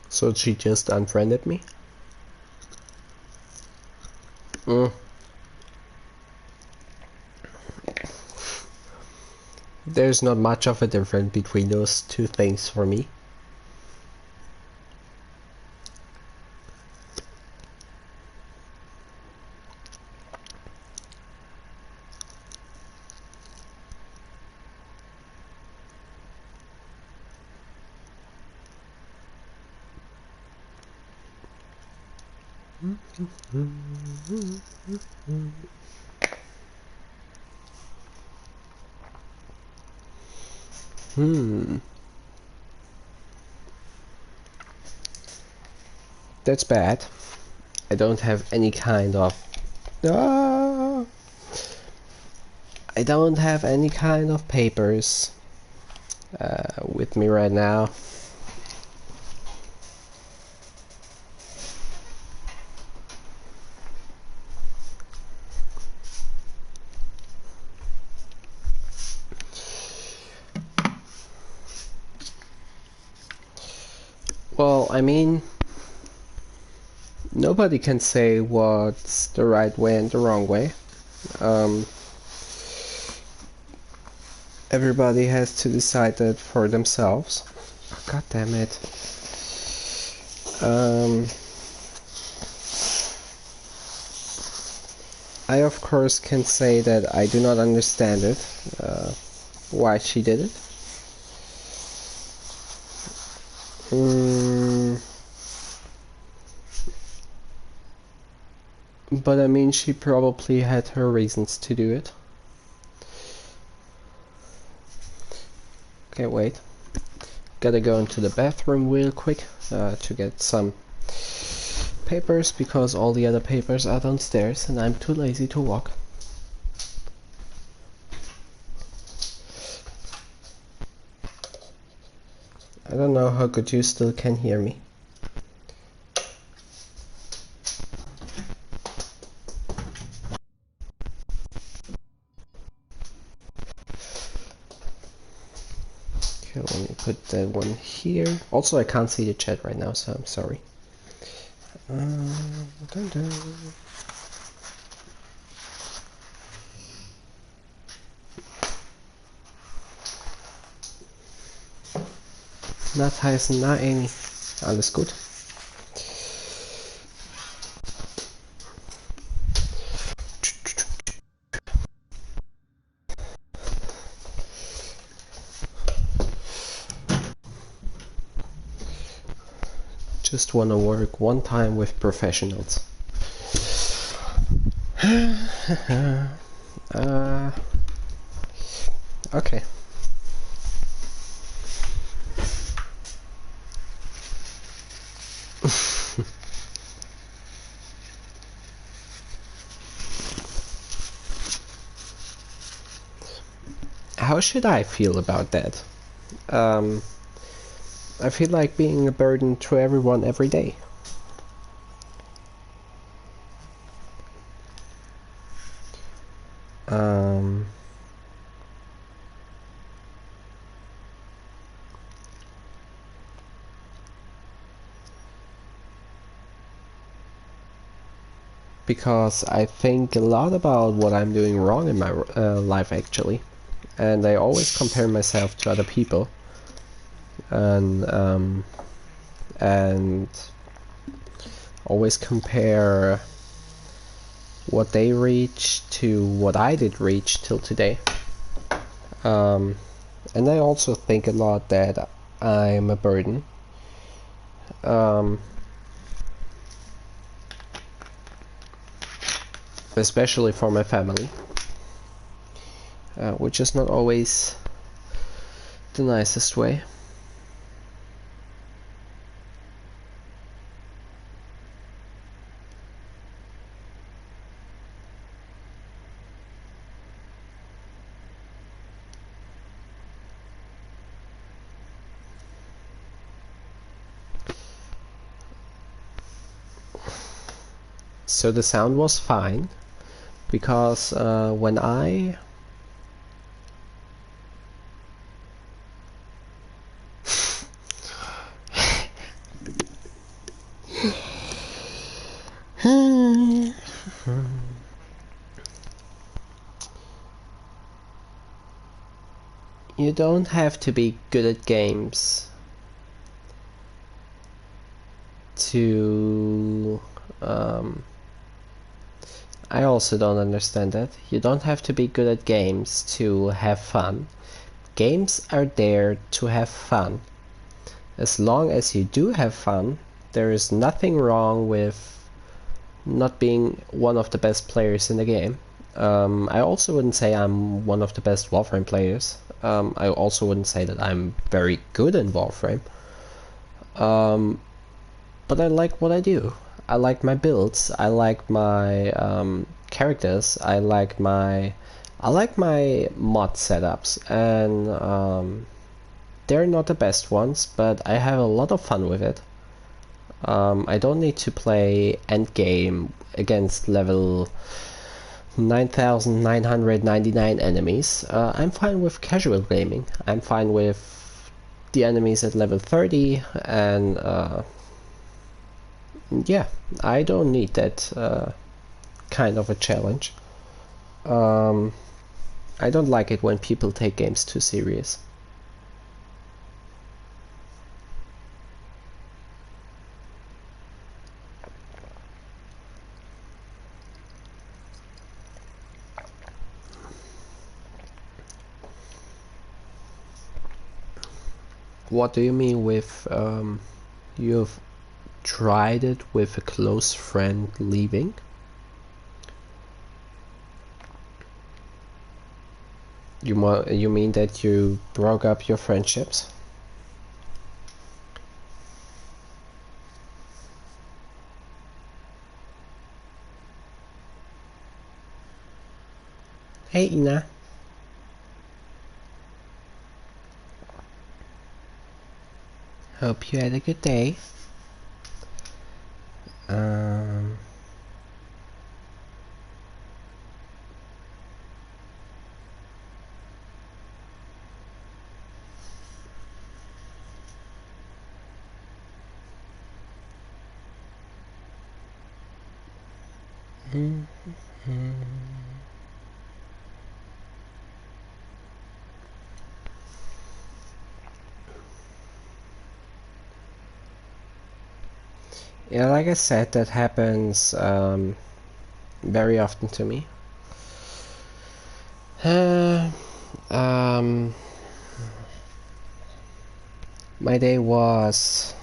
Speaker 1: So she just unfriended me? There's not much of a difference between those two things for me. That's bad. I don't have any kind of... I don't have any kind of papers with me right now. Well, I mean, nobody can say what's the right way and the wrong way. Everybody has to decide that for themselves. Oh, God damn it. I of course can say that I do not understand it, why she did it. But I mean, she probably had her reasons to do it. Okay, wait. Gotta go into the bathroom real quick to get some papers, because all the other papers are downstairs and I'm too lazy to walk. I don't know how good you still can hear me. Okay, let me put that one here. Also, I can't see the chat right now, so I'm sorry. Dun dun. Na Tyson, na Amy. Alles gut? Just wanna work one time with professionals. Okay. How should I feel about that? I feel like being a burden to everyone every day. because I think a lot about what I'm doing wrong in my life actually, and I always compare myself to other people, and always compare what they reached to what I did reach till today. And I also think a lot that I'm a burden. Especially for my family, which is not always the nicest way. So the sound was fine, because when I you don't have to be good at games to I also don't understand that. You don't have to be good at games to have fun. Games are there to have fun. As long as you do have fun, there is nothing wrong with not being one of the best players in the game. I also wouldn't say I'm one of the best Warframe players. I also wouldn't say that I'm very good in Warframe. But I like what I do. I like my builds. I like my characters. I like my mod setups, and they're not the best ones, but I have a lot of fun with it. I don't need to play endgame against level 9,999 enemies. I'm fine with casual gaming. I'm fine with the enemies at level 30, and yeah, I don't need that kind of a challenge. I don't like it when people take games too serious. What do you mean with you've tried it with a close friend leaving? You mean that you broke up your friendships? Hey Ina. Hope you had a good day. Yeah, like I said, that happens very often to me. My day was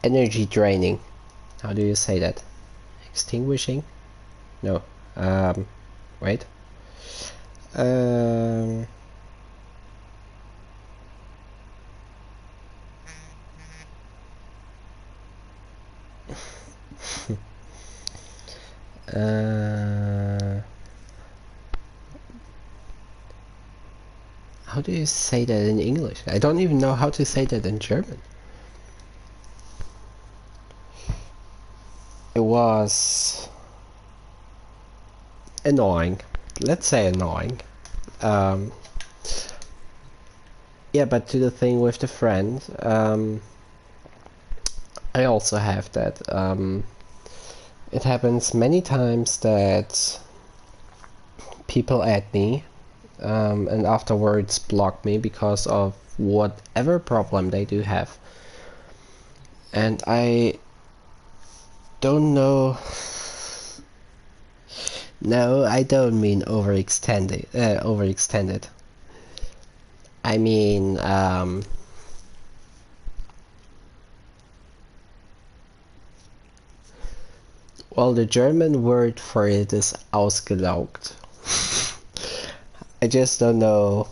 Speaker 1: energy draining. How do you say that? Extinguishing? No. Wait. How do you say that in English? I don't even know how to say that in German. It was annoying. Let's say annoying. Yeah, but to the thing with the friend, I also have that. It happens many times that people add me and afterwards block me because of whatever problem they do have. And I don't know. No, I don't mean overextended. Overextended. I mean, well, the German word for it is ausgelaugt. I just don't know.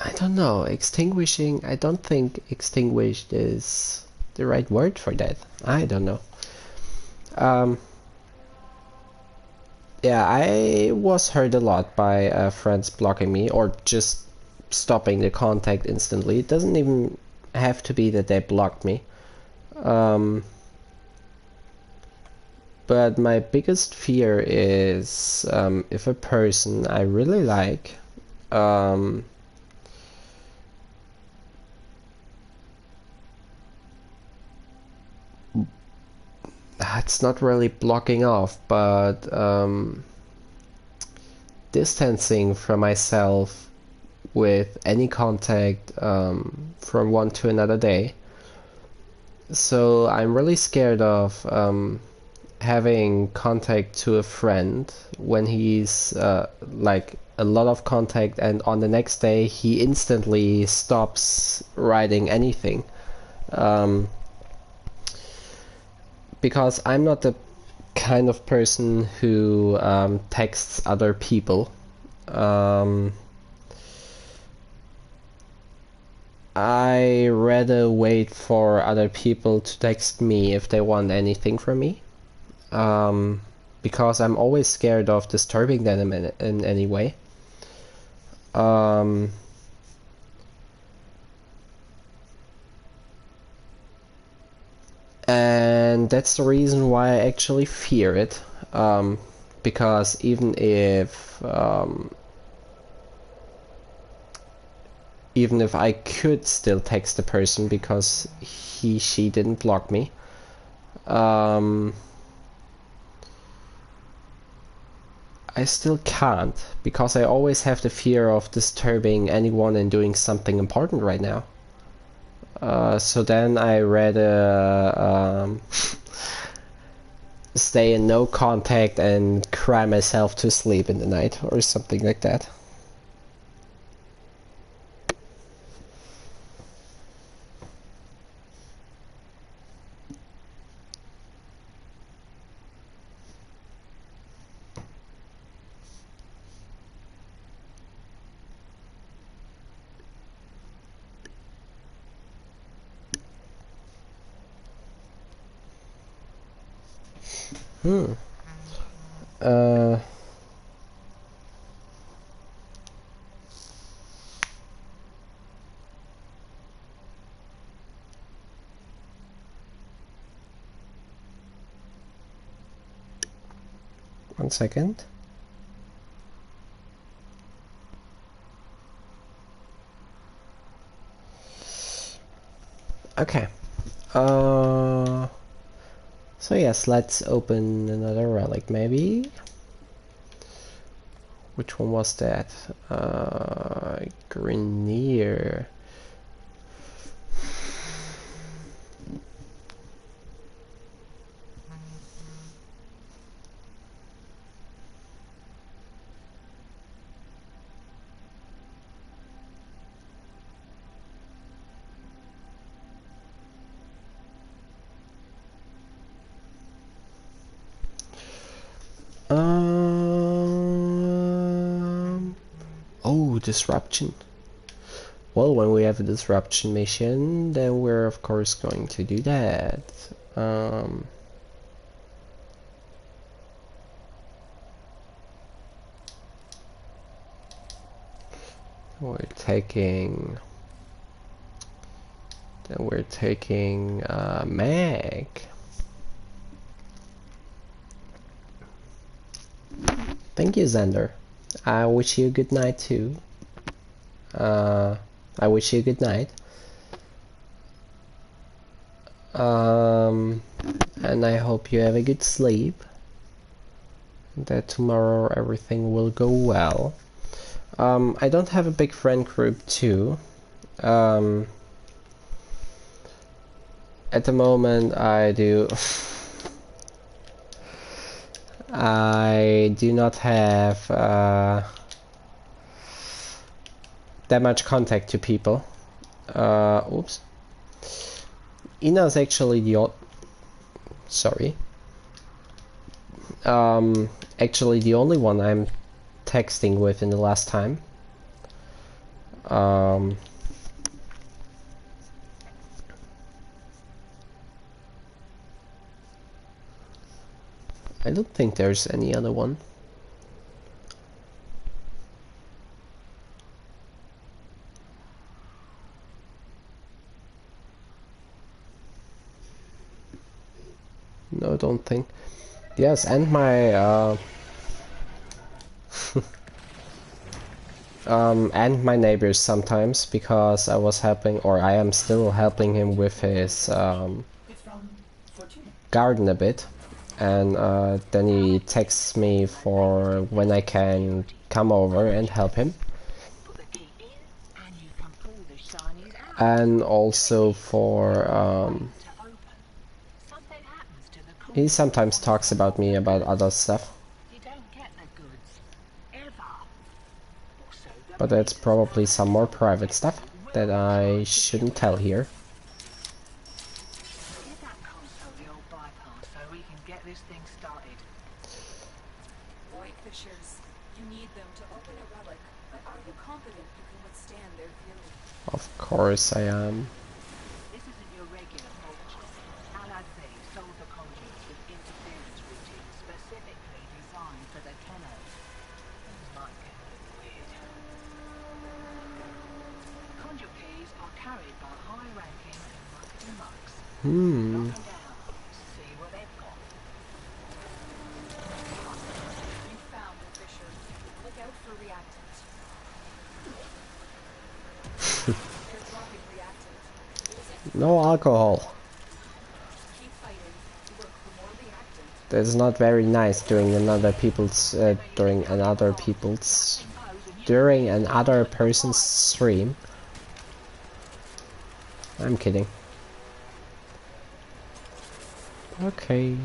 Speaker 1: I don't know. Extinguishing. I don't think extinguished is the right word for that. I don't know. Yeah, I was hurt a lot by friends blocking me or just stopping the contact instantly. It doesn't even have to be that they blocked me. But my biggest fear is if a person I really like it's not really blocking off, but distancing from myself with any contact from one to another day. So I'm really scared of having contact to a friend when he's like a lot of contact, and on the next day he instantly stops writing anything. Because I'm not the kind of person who texts other people. I rather wait for other people to text me if they want anything from me. Because I'm always scared of disturbing them in any way. And that's the reason why I actually fear it, because even if I could still text the person because she didn't block me, I still can't, because I always have the fear of disturbing anyone and doing something important right now. So then I rather stay in no contact and cry myself to sleep in the night or something like that. One second. Okay. So yes, let's open another relic maybe. Which one was that? Grenier. Oh, disruption. Well, when we have a disruption mission, then we're of course going to do that. We're taking Mag. Thank you, Xander. I wish you a good night too. I wish you a good night. And I hope you have a good sleep. That tomorrow everything will go well. I don't have a big friend group too. At the moment I do I do not have that much contact to people. Oops. Ina's actually the sorry. Actually the only one I'm texting with in the last time. I don't think there's any other one. No, I don't think. Yes, and my and my neighbors sometimes, because I was helping, or I am still helping him with his
Speaker 5: It's from Fortuna.
Speaker 1: garden a bit, and then he texts me for when I can come over and help him.
Speaker 2: Put the key in, and you can pull the shinies out
Speaker 1: And also for
Speaker 2: to open. Something happens to the
Speaker 1: he
Speaker 2: cord.
Speaker 1: sometimes talks about me about other stuff,
Speaker 2: You don't get the goods. Ever. Also, the
Speaker 1: but that's probably some more private stuff that I shouldn't tell here.
Speaker 2: give that console the old bypass so we can get this thing started.
Speaker 4: Void fissures. You need them to open a relic, but are you confident you can withstand their fury?
Speaker 1: Of course I am.
Speaker 2: This isn't your regular fortress. Allied V sold the conduits with interference routines specifically designed for the Tenno. Things might get a bit weird. Conduit keys are carried by high-ranking and mucks. Knock 'em down. See what they've got.
Speaker 4: You found the fissure. Look out for reactants. They're dropping reactant. Use it.
Speaker 1: No alcohol.
Speaker 4: Keep fighting. Look for more reactant.
Speaker 1: That's not very nice during another person's stream. I'm kidding. Okay.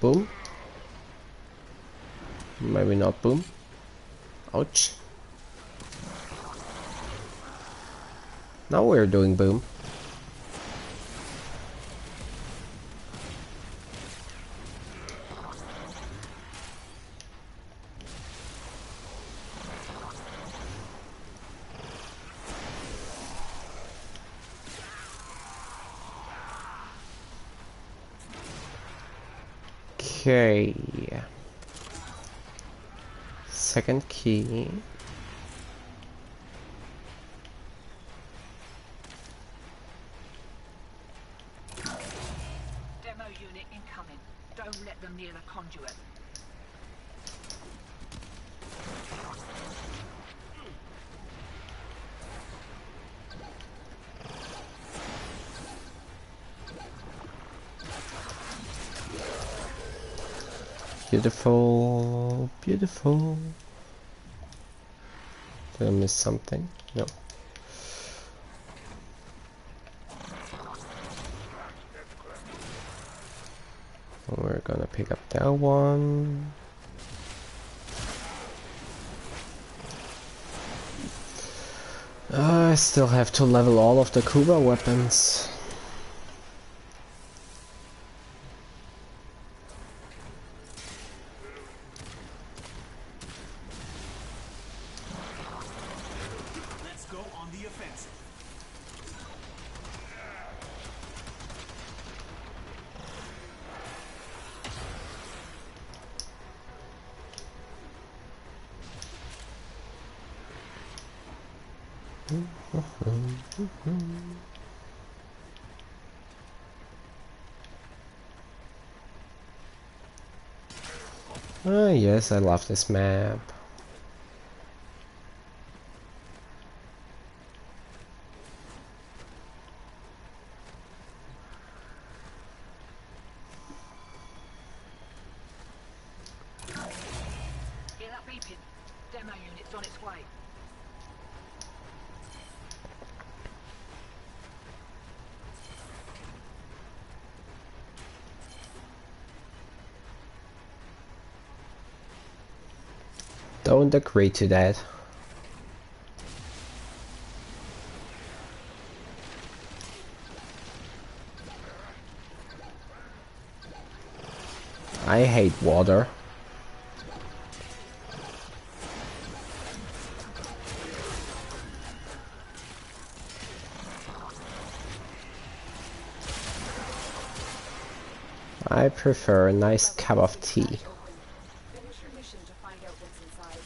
Speaker 1: Boom. Maybe not boom. Ouch. Now we're doing boom. Okay. Second key.
Speaker 2: Demo unit incoming. Don't let them near the conduit.
Speaker 1: Beautiful, beautiful. Did I miss something? No. We're gonna pick up that one. I still have to level all of the Kuba weapons.
Speaker 6: Let's go on the offensive.
Speaker 1: Ah, yes, I love this map.
Speaker 2: Hear that beeping? Demo unit's on its way.
Speaker 1: Don't agree to that. I hate water. I prefer a nice cup of tea.
Speaker 4: Finish your mission to find out what's inside.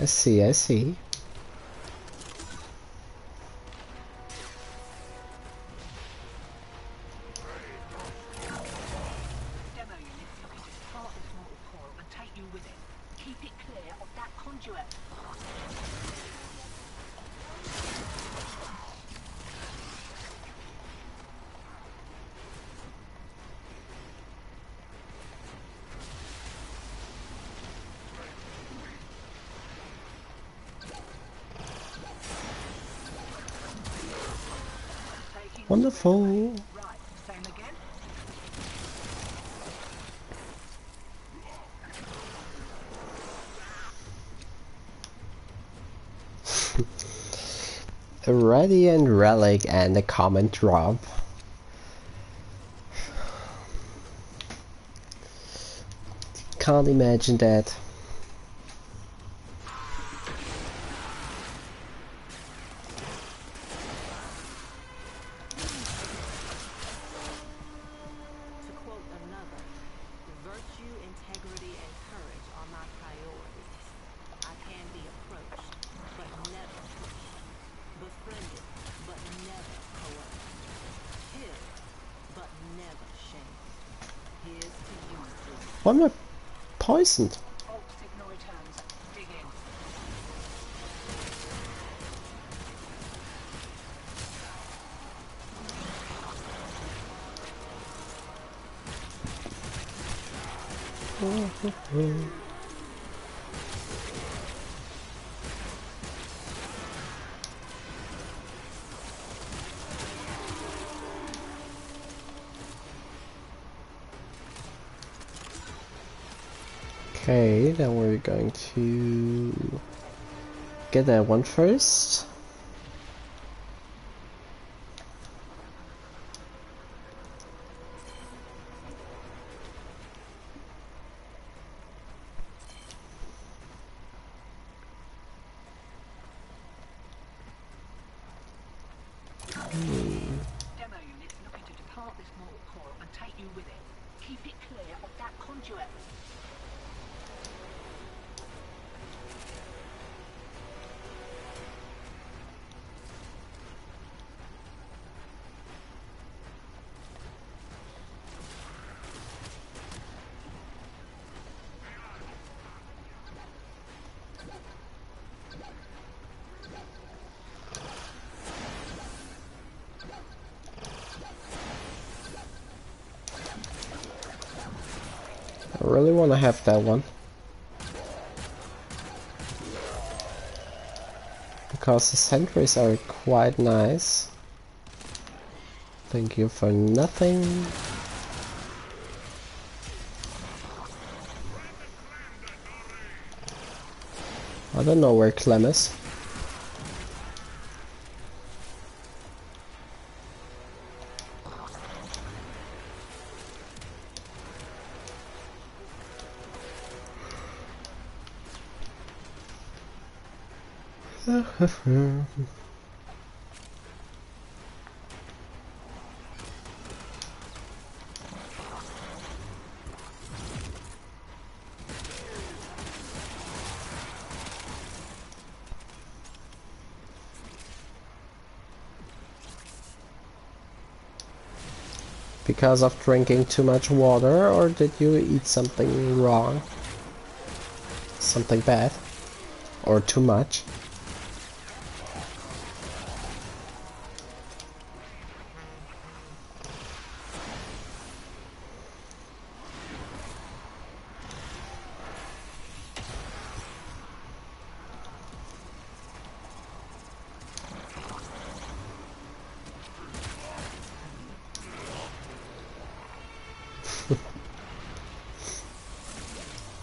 Speaker 1: I see, I see.
Speaker 2: Demo unit's looking to depart this mortal coil and take you with it. Keep it clear of that conduit. Taking
Speaker 1: Wonderful.
Speaker 2: right, same again.
Speaker 1: A radiant relic and a common drop. Can't imagine that.
Speaker 7: To quote another, virtue, integrity, and courage are my priorities. I can be approached, but never pushed. Befriended, but never coerced. Killed, but never shamed. Here's to you, Bruce.
Speaker 1: Why am I poisoned?
Speaker 2: Alt signal returns. Dig in.
Speaker 1: Okay, then we're going to get that one first.
Speaker 2: Demo unit's looking to depart this mortal coil and take you with it. Keep it clear of that conduit.
Speaker 1: really want to have that one. Because the sentries are quite nice. Thank you for nothing. I don't know where Clem is. Because of drinking too much water, or did you eat something wrong? Something bad? Or too much?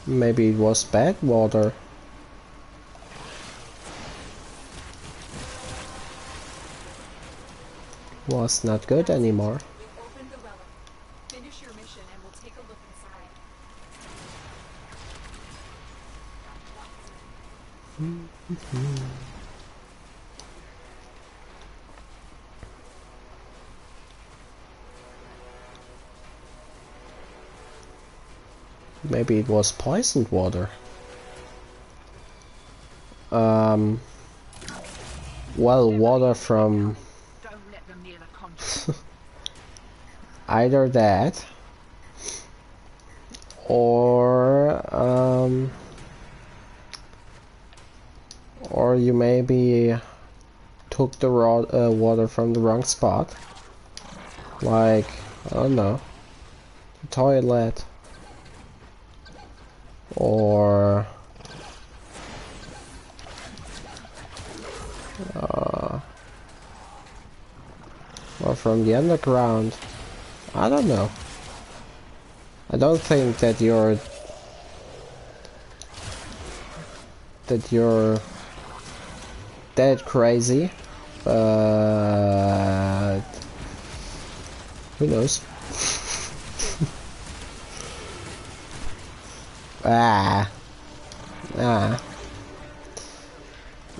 Speaker 1: Maybe it was bad water. Was not good anymore.
Speaker 4: We've opened the relic. Finish your mission and we'll take a look inside.
Speaker 1: Maybe it was poisoned water. Well, water from
Speaker 2: Don't let them near the conduit.
Speaker 1: either that or you maybe took the raw water from the wrong spot, like, I don't know, the toilet, or from the underground. I don't know. I don't think that you're that crazy, but who knows? I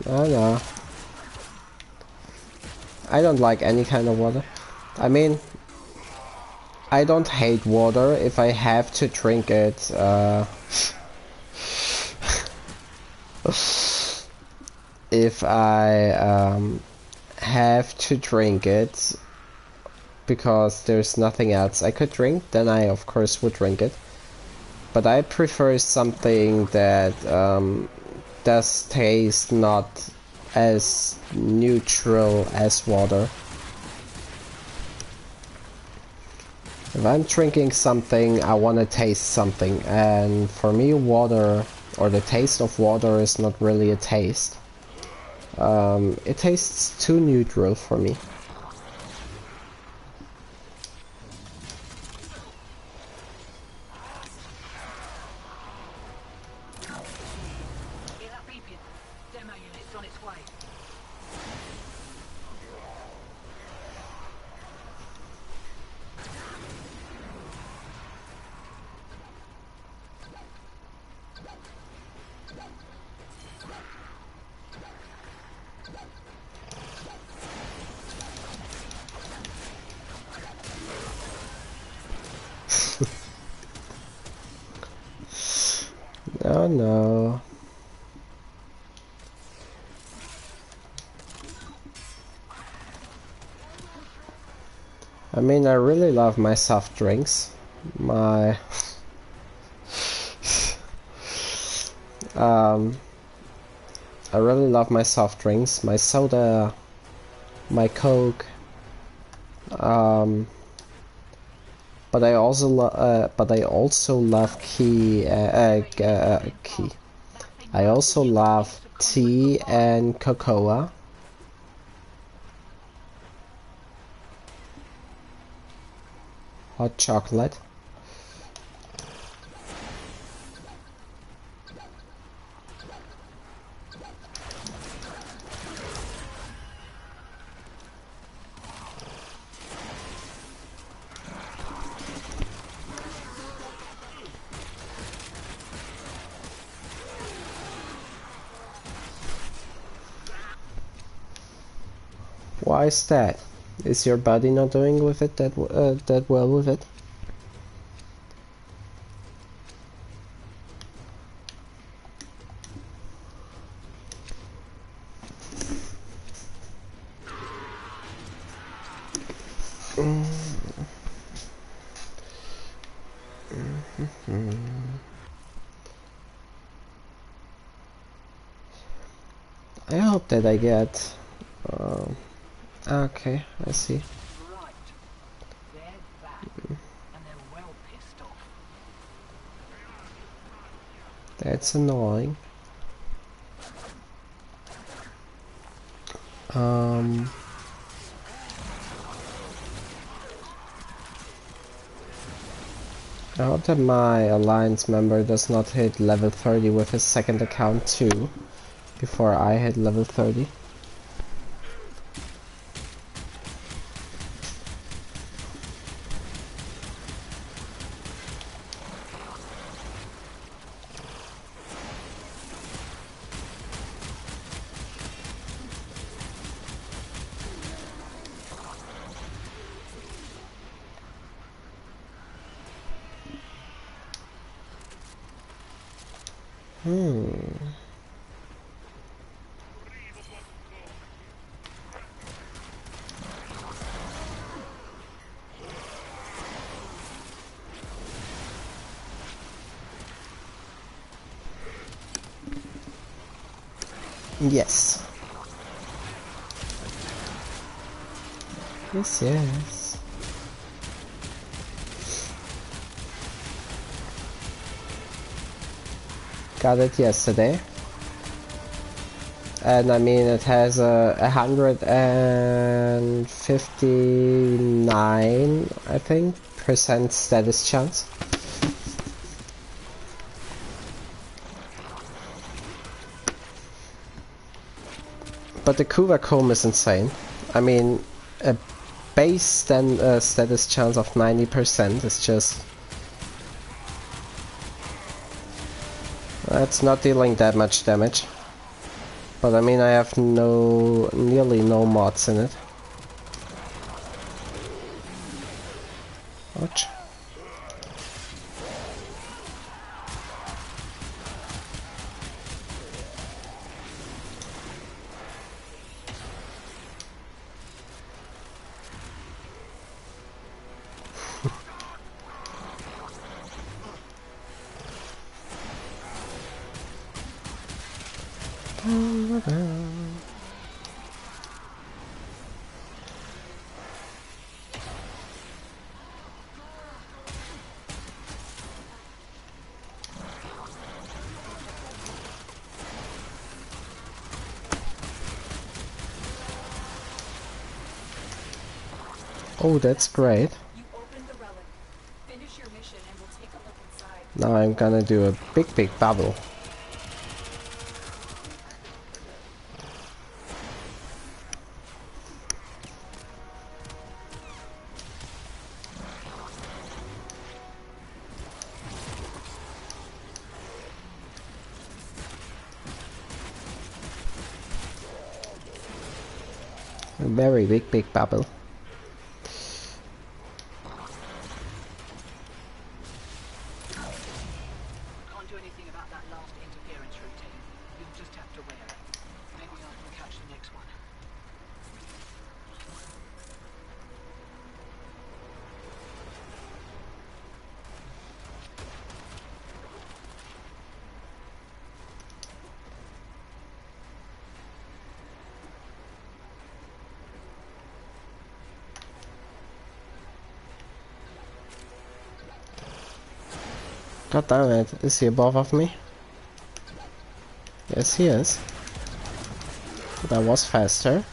Speaker 1: don't know. I don't like any kind of water. I mean, I don't hate water if I have to drink it. If I have to drink it because there's nothing else I could drink, then I of course would drink it. But I prefer something that does taste not as neutral as water. If I'm drinking something, I want to taste something, and for me water, or the taste of water, is not really a taste. It tastes too neutral for me.
Speaker 2: Hear that beeping? Demo unit's on its way.
Speaker 1: Oh no. I mean, I really love my soft drinks. My I really love my soft drinks, my soda, my Coke. But but I also love key. I also love tea and cocoa. Hot chocolate. Why is that? Is your body not doing with it that well with it? I hope that I get. Okay, I see.
Speaker 2: Right. They're back. And they're well pissed off.
Speaker 1: That's annoying. I hope that my alliance member does not hit level 30 with his second account too, before I hit level 30. Yes. Yes, yes. Got it yesterday. And I mean it has a 159, I think, percent status chance. But the Kuva comb is insane. I mean, a base status chance of 90% is just... That's not dealing that much damage. But I mean, I have nearly no mods in it. Ouch. Oh, that's great.
Speaker 4: You opened the relic. Finish your mission and we'll take a look inside.
Speaker 1: Now I'm gonna do a big bubble. A very big bubble.
Speaker 2: Can't do anything about that last interference routine. You'll just have to wear it. Maybe I can catch the next one.
Speaker 1: God damn it. Is he above of me? Yes, he is. That was faster.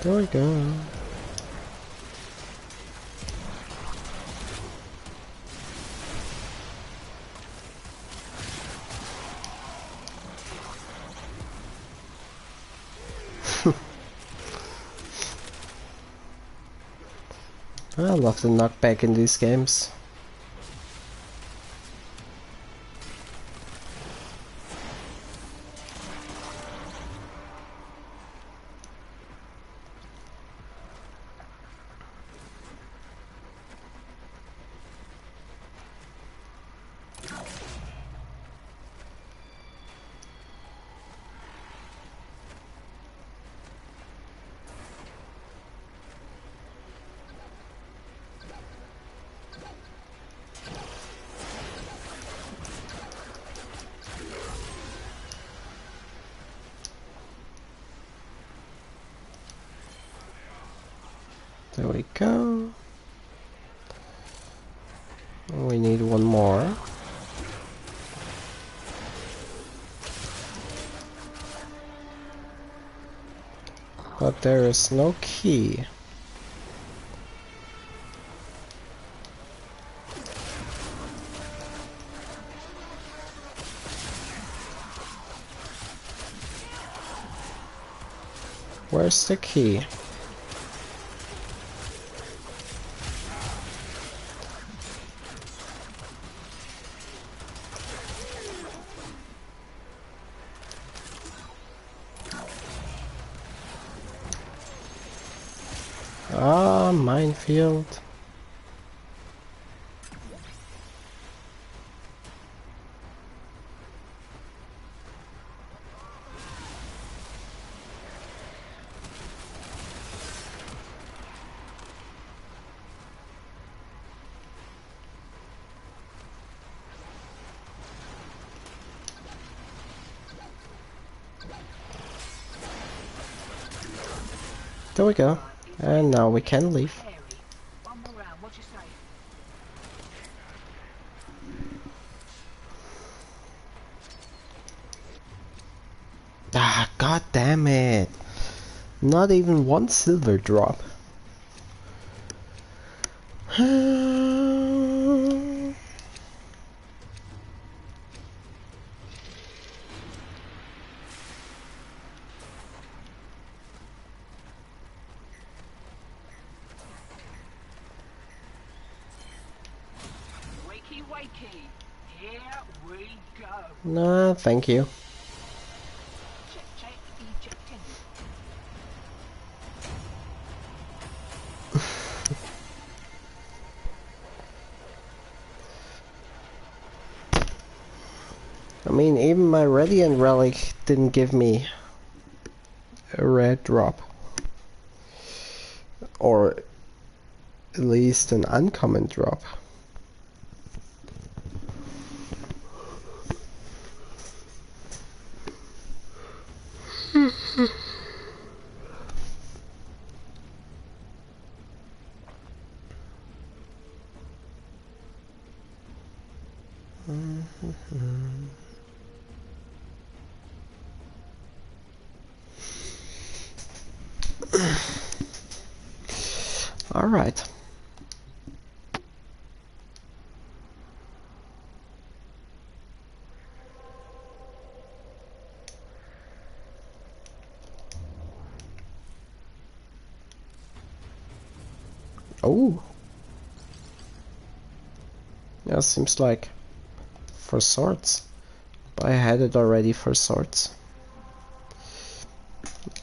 Speaker 1: There we go. I love the knockback in these games. There we go. We need one more. But there is no key. Where's the key? Ah, minefield. There we go. And now we can leave.
Speaker 2: One more round, what you say?
Speaker 1: Ah, god damn it. Not even one silver drop.
Speaker 2: Wakey, wakey. Here we go.
Speaker 1: Nah, thank you.
Speaker 2: Check, check, ejecting.
Speaker 1: I mean, even my Radiant Relic didn't give me a red drop. Or at least an uncommon drop. All right. Oh! Yeah, seems like for swords. But I had it already for swords.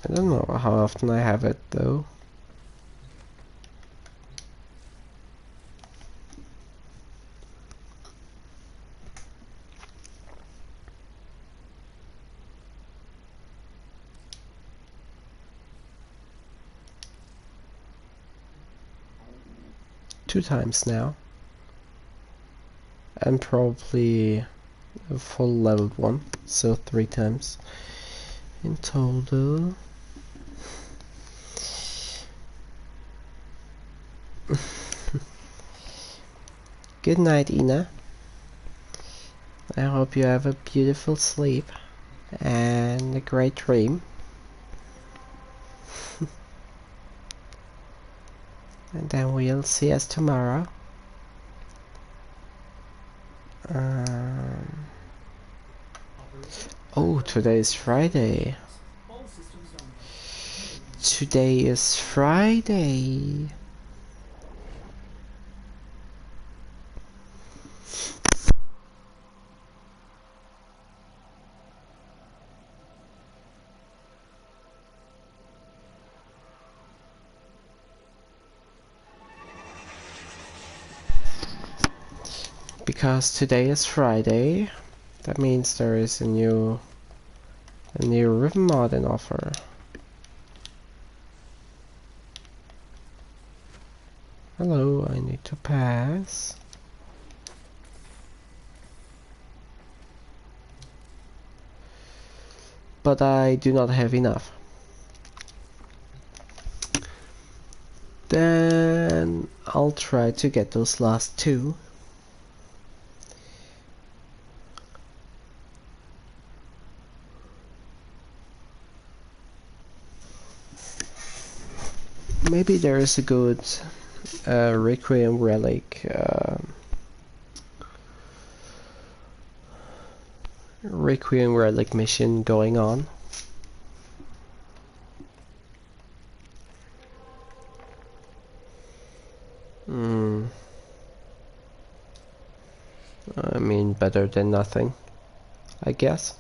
Speaker 1: I don't know how often I have it though. Two times now. And probably a full leveled one, so 3 times in total. Good night, Ina. I hope you have a beautiful sleep and a great dream. And then we'll see us tomorrow. Oh, today is Friday.
Speaker 5: All systems nominal.
Speaker 1: Today is Friday. Because today is Friday, that means there is a new ribbon mod in offer. Hello, I need to pass. But I do not have enough. Then I'll try to get those last 2. Maybe there is a good Requiem relic mission going on. I mean, better than nothing, I guess.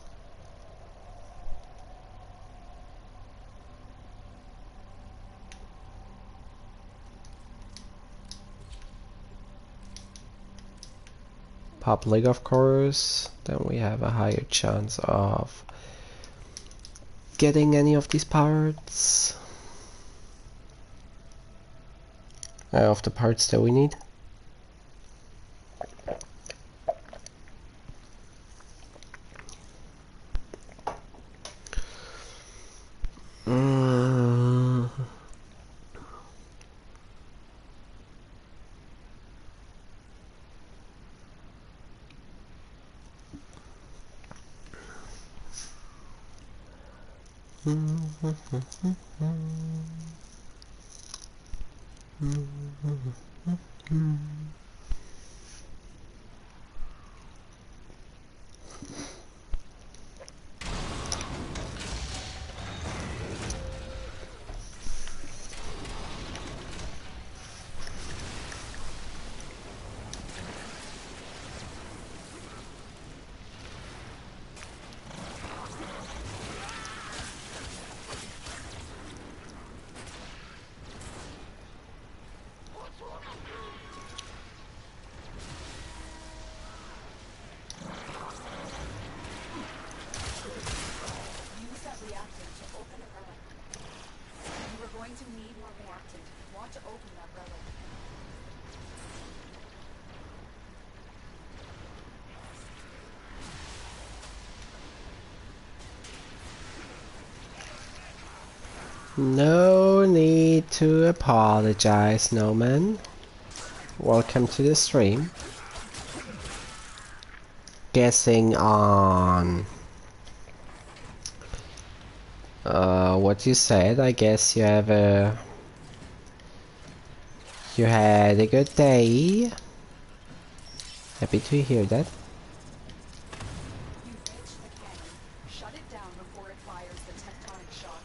Speaker 1: Public, of course, then we have a higher chance of getting any of these parts. Of the parts that we need.
Speaker 4: Use that reactant to open a relic. You are going to need more reactant. You want to open that relic.
Speaker 1: No need to apologize, Noman. Welcome to the stream. Guessing on what you said, I guess you had a good day. Happy to hear that.
Speaker 4: You've reached the cannon. Shut it down before it fires the tectonic shot.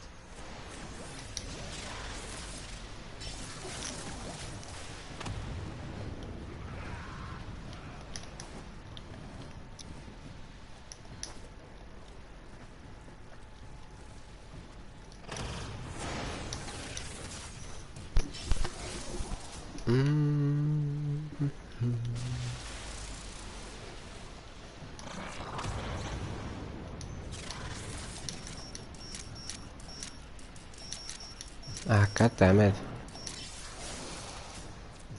Speaker 1: Ah, god damn it.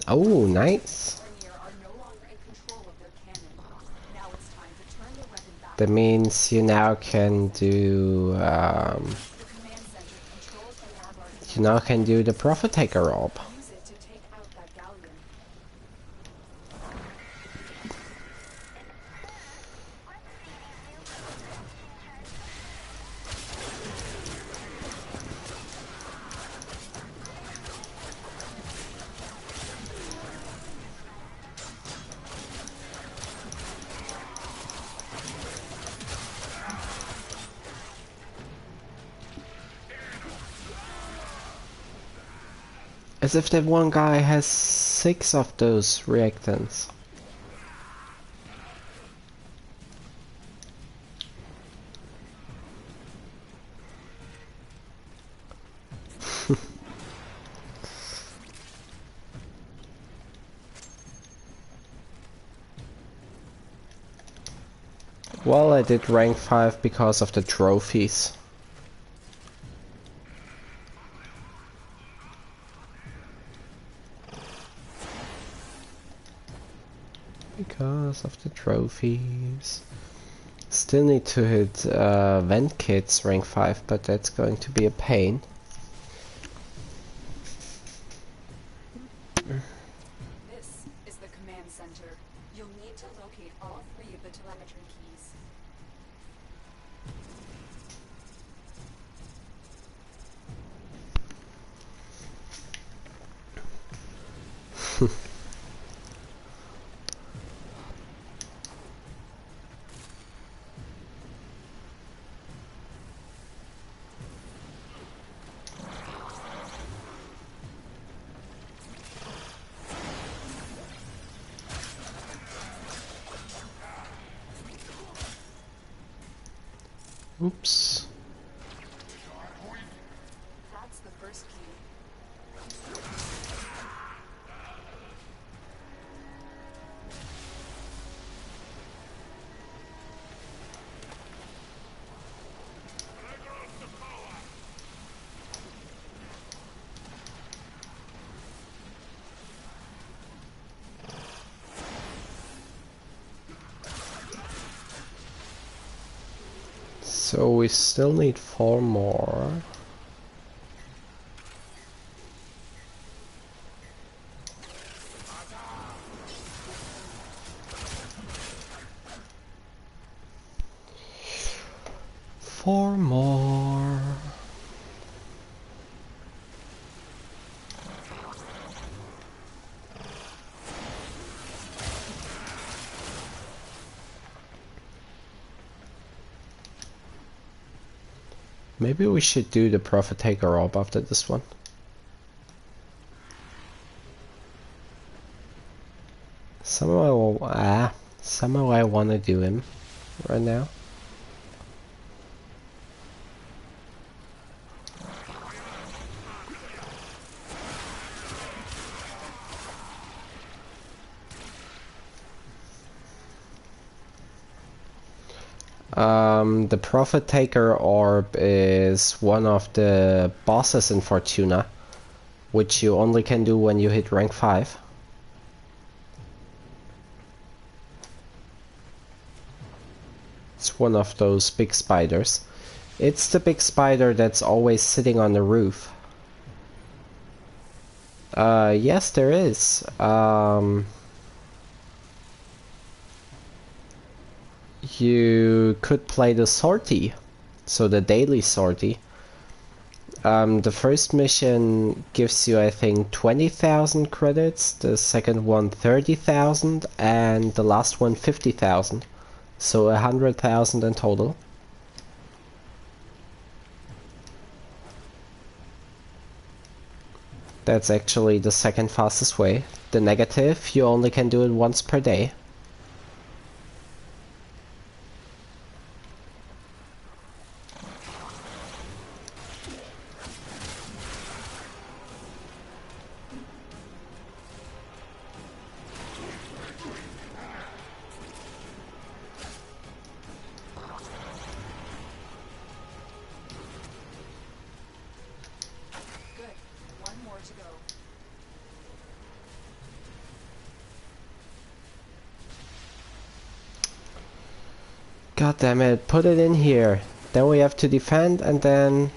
Speaker 1: Oh, nice.
Speaker 4: Vernier are no longer in control of their cannon. Now it's time to turn the weapon back.
Speaker 1: That means you now can do
Speaker 4: The command center controls the Labar's
Speaker 1: you now can do the Prophet Taker orb.
Speaker 4: use it to take out that galleon.
Speaker 1: As if that one guy has 6 of those reactants. Well, I did rank 5 because of the trophies. Because of the trophies. Still need to hit vent kits rank 5, but that's going to be a pain.
Speaker 4: This is the command center. You'll need to locate all 3 of the telemetry keys.
Speaker 1: Oops.
Speaker 4: That's the first key.
Speaker 1: So we still need 4 more. Four more. Maybe we should do the Prophet Taker orb after this one. Somehow I want to do him right now. The Prophet Taker orb is one of the bosses in Fortuna, which you only can do when you hit rank 5. It's one of those big spiders. It's the big spider that's always sitting on the roof. Yes, there is. You could play the sortie, so the daily sortie. The first mission gives you, I think, 20,000 credits, the second one 30,000, and the last one 50,000. So 100,000 in total. That's actually the second fastest way. The negative, you only can do it once per day. God damn it, put it in here. Then we have to defend and then...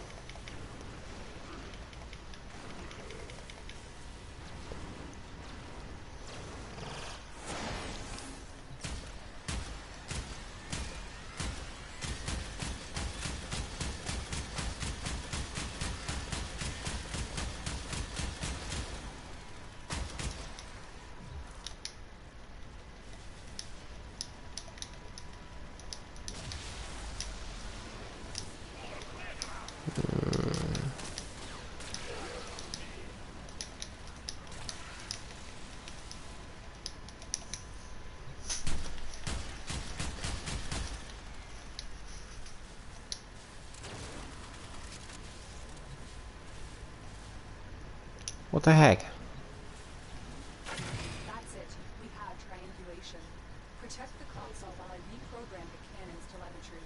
Speaker 1: What the heck?
Speaker 4: That's it. We've had triangulation. Protect the console while I reprogram the cannon's telemetry.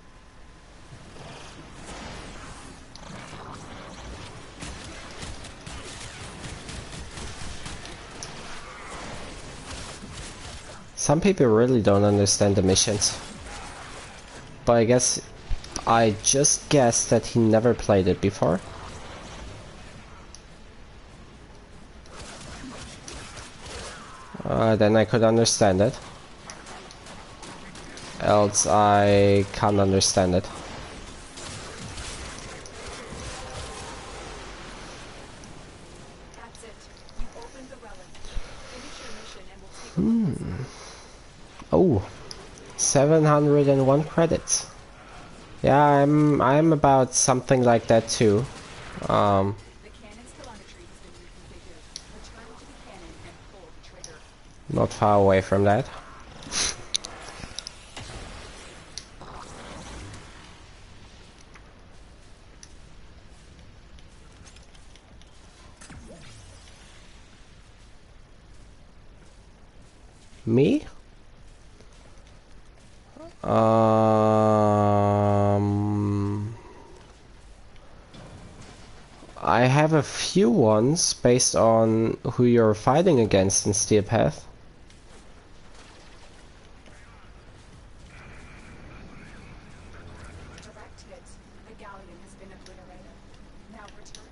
Speaker 1: Some people really don't understand the missions. But I guess I just guessed that he never played it before. Then I could understand it. Else I can't understand it.
Speaker 4: That's it. You opened the relic. Finish your mission and we'll take a look.
Speaker 1: Oh, 701 credits. Yeah, I'm about something like that too.
Speaker 4: The cannon's telemetry has been reconfigured. Return to the cannon and pull the trigger.
Speaker 1: Not far away from that. Me? I have a few ones based on who you're fighting against in Steel Path.
Speaker 4: Direct hit. The galleon has been obliterated. Now return.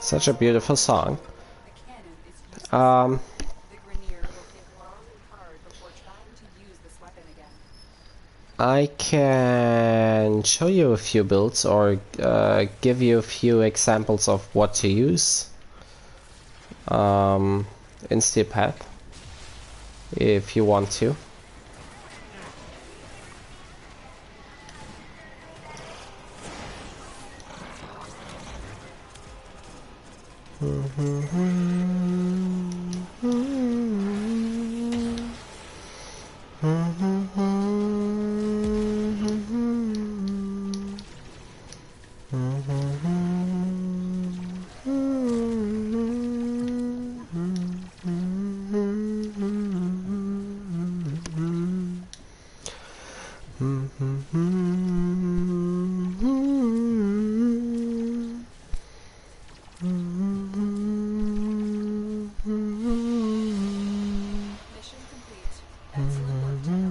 Speaker 1: Such a beautiful song.
Speaker 4: The cannon is useless.
Speaker 1: Um,
Speaker 4: The Grenier will think long and hard before trying to use this weapon again.
Speaker 1: I can show you a few builds or give you a few examples of what to use in Steel Path if you want to.
Speaker 4: Mission complete. Excellent work, Tenno.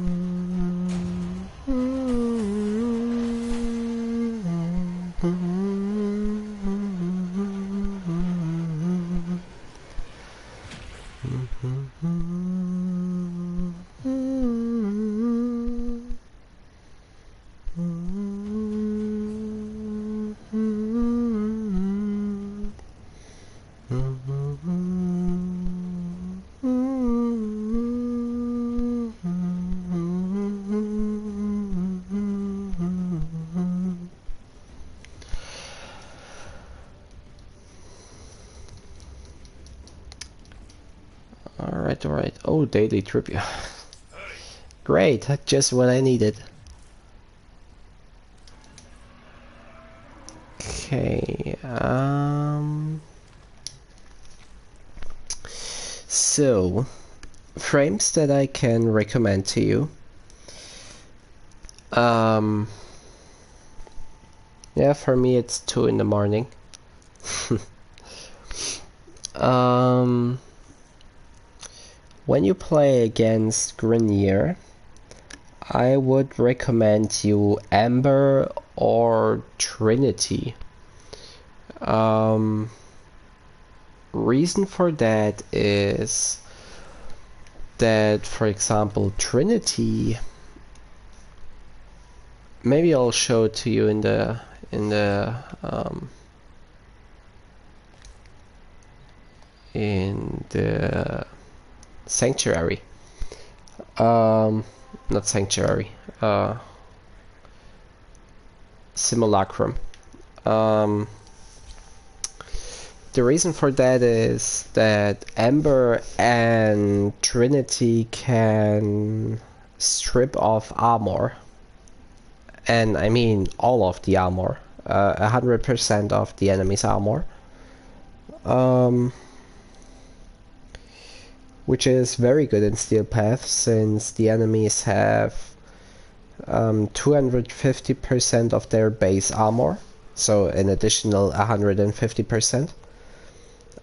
Speaker 1: Alright. Oh, daily trivia. Great, just what I needed. Okay. So, frames that I can recommend to you. Yeah, for me it's 2 in the morning. When you play against Grenier, I would recommend you Amber or Trinity. Reason for that is that, for example, Trinity. Maybe I'll show it to you in the Sanctuary. Not Sanctuary. Simulacrum. The reason for that is that Amber and Trinity can strip off armor. And I mean all of the armor. 100% of the enemy's armor. Which is very good in Steel Path, since the enemies have 250% of their base armor, so an additional 150%.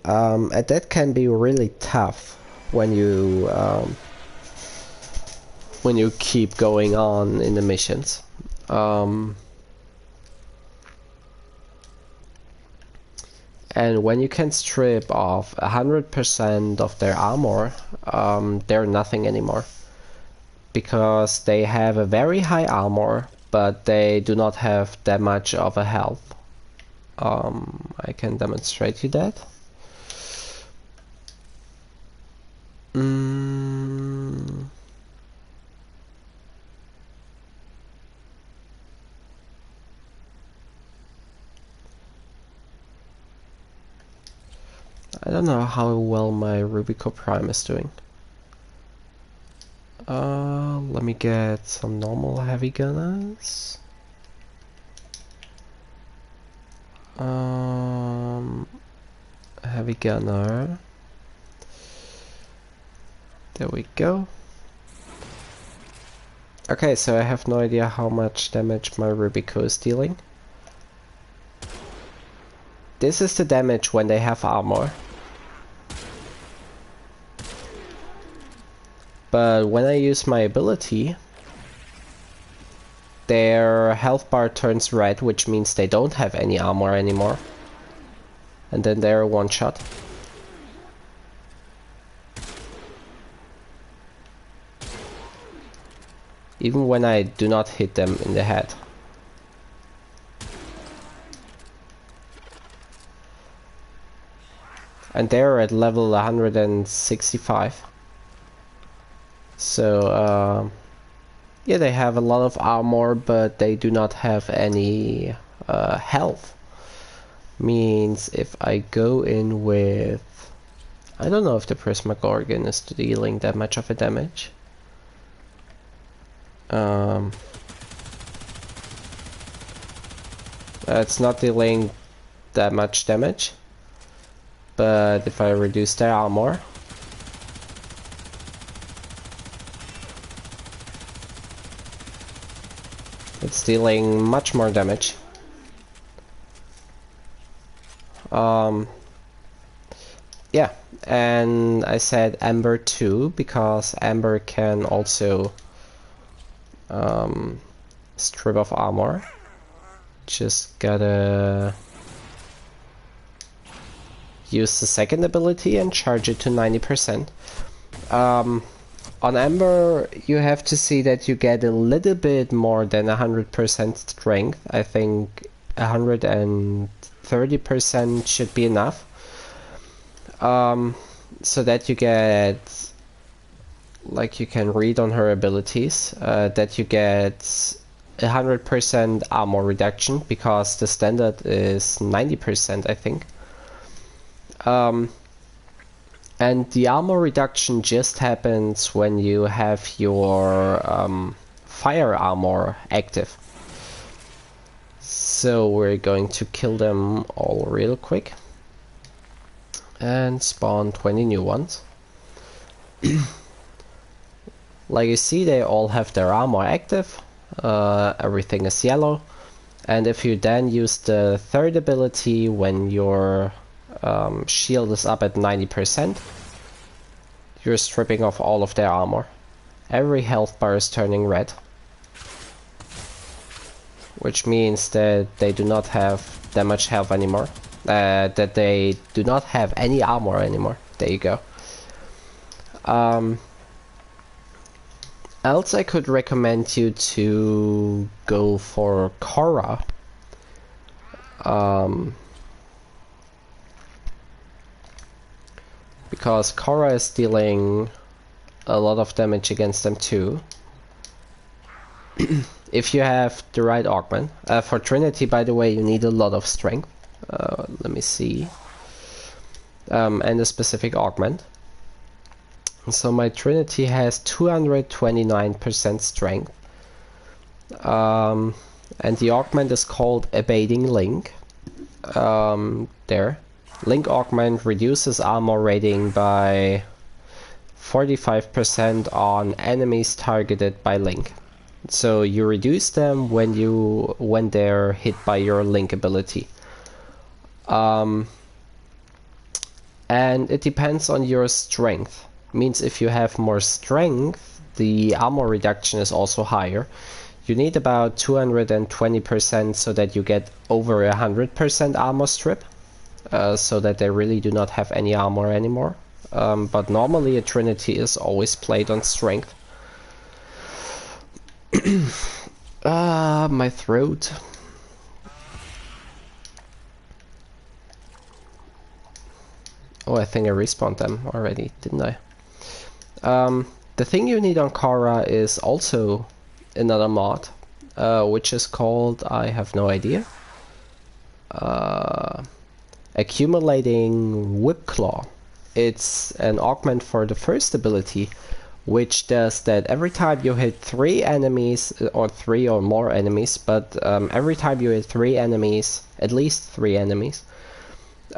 Speaker 1: And that can be really tough when you keep going on in the missions. And when you can strip off 100% of their armor, they're nothing anymore. Because they have a very high armor, but they do not have that much of a health. I can demonstrate you that. I don't know how well my Rubico Prime is doing. Let me get some normal heavy gunners. Heavy gunner. There we go. Okay, so I have no idea how much damage my Rubico is dealing. This is the damage when they have armor. But when I use my ability, their health bar turns red, which means they don't have any armor anymore. And then they're one shot. Even when I do not hit them in the head. And they're at level 165. So, yeah, they have a lot of armor, but they do not have any health. Means if I go in with... I don't know if the Prismagorgon is dealing that much of a damage. It's not dealing that much damage. But if I reduce their armor... it's dealing much more damage. Yeah, and I said Amber 2 because Amber can also strip off armor. Just gotta use the second ability and charge it to 90%. On Amber, you have to see that you get a little bit more than 100% strength. I think 130% should be enough. So that you get, like you can read on her abilities, that you get 100% armor reduction, because the standard is 90%, I think. And the armor reduction just happens when you have your fire armor active. So we're going to kill them all real quick and spawn 20 new ones. Like you see, they all have their armor active, everything is yellow, and if you then use the third ability when your shield is up at 90%, you're stripping off all of their armor. Every health bar is turning red, which means that they do not have that much health anymore, that they do not have any armor anymore. There you go. Else I could recommend you to go for Korra. Because Korra is dealing a lot of damage against them too. If you have the right augment. For Trinity, by the way, you need a lot of strength. Let me see. And a specific augment. So my Trinity has 229% strength. And the augment is called Abating Link. There. Link augment reduces armor rating by 45% on enemies targeted by Link. So you reduce them when they're hit by your Link ability. And it depends on your strength. Means if you have more strength, the armor reduction is also higher. You need about 220% so that you get over 100% armor strip, so that they really do not have any armor anymore. But normally a Trinity is always played on strength. My throat. Oh, I think I respawned them already, didn't I? The thing you need on Korra is also another mod, which is called, I have no idea, Accumulating Whip Claw. It's an augment for the first ability, which does that every time you hit 3 enemies, or 3 or more enemies, but every time you hit 3 enemies, at least 3 enemies,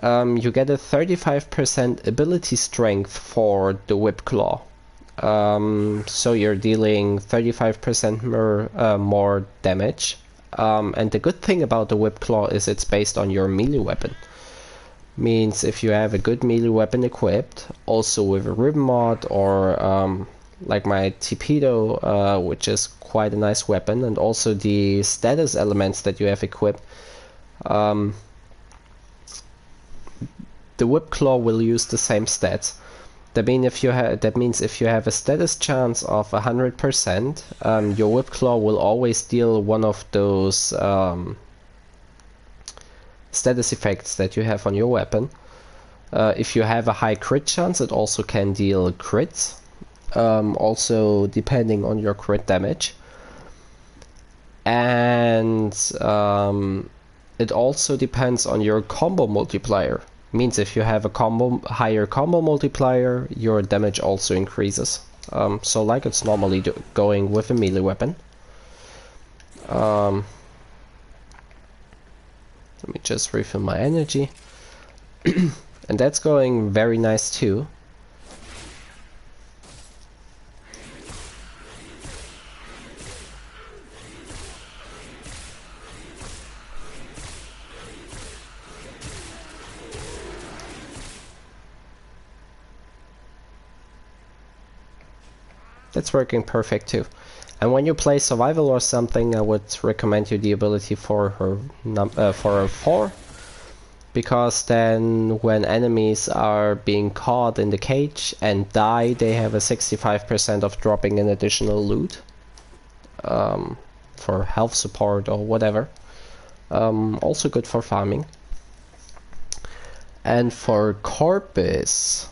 Speaker 1: you get a 35% ability strength for the Whip Claw. So you're dealing 35% more damage. And the good thing about the Whip Claw is it's based on your melee weapon. Means if you have a good melee weapon equipped, also with a ribbon mod or like my Torpedo, which is quite a nice weapon, and also the status elements that you have equipped, the Whip Claw will use the same stats. That means if you have a status chance of 100%, your Whip Claw will always deal one of those status effects that you have on your weapon. If you have a high crit chance, it also can deal crits, also depending on your crit damage. And it also depends on your combo multiplier. Means if you have a higher combo multiplier, your damage also increases. So like it's normally going with a melee weapon. Let me just refill my energy. And that's going very nice too. That's working perfect too. And when you play survival or something, I would recommend you the ability for her 4, because then when enemies are being caught in the cage and die, they have a 65% of dropping an additional loot for health support or whatever. Also good for farming. And for Corpus,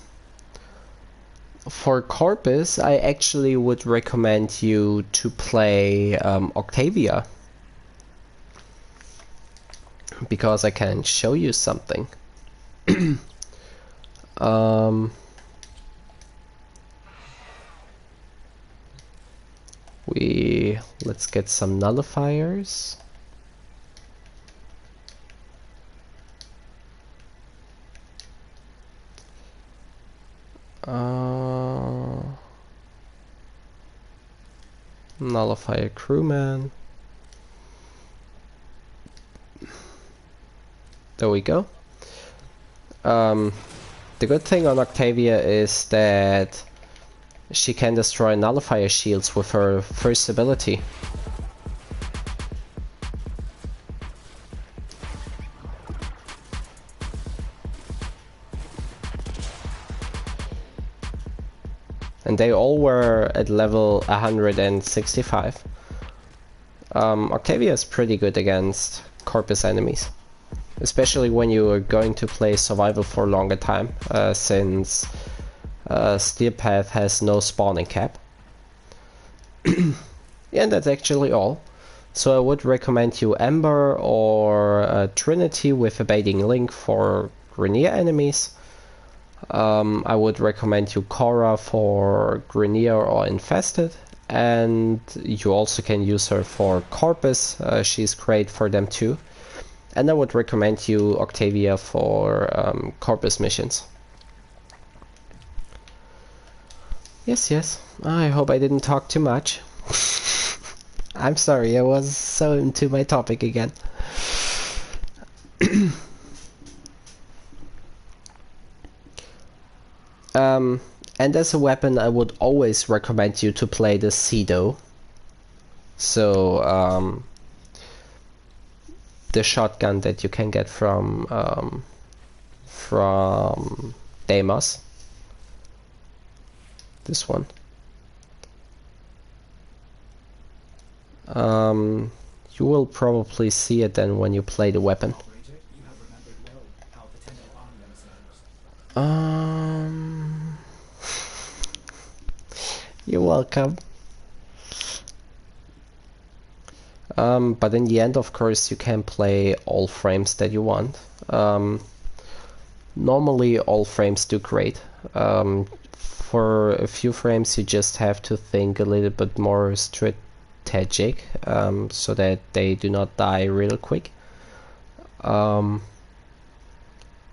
Speaker 1: I actually would recommend you to play Octavia, because I can show you something. Let's get some nullifiers. Nullify a crewman. There we go. The good thing on Octavia is that she can destroy nullifier shields with her first ability. And they all were at level 165. Octavia is pretty good against Corpus enemies. Especially when you are going to play survival for a longer time, since Steel Path has no spawning cap. And that's actually all. So I would recommend you Ember or Trinity with Abating Link for Grineer enemies. I would recommend you Korra for Grineer or Infested. And you also can use her for Corpus, she's great for them too. And I would recommend you Octavia for Corpus missions. Yes, I hope I didn't talk too much. I'm sorry, I was so into my topic again. And as a weapon, I would always recommend you to play the Cedo. So, the shotgun that you can get from Deimos. This one. You will probably see it then when you play the weapon. You're welcome. But in the end, of course, you can play all frames that you want. Normally, all frames do great. For a few frames, you just have to think a little bit more strategic, so that they do not die real quick. But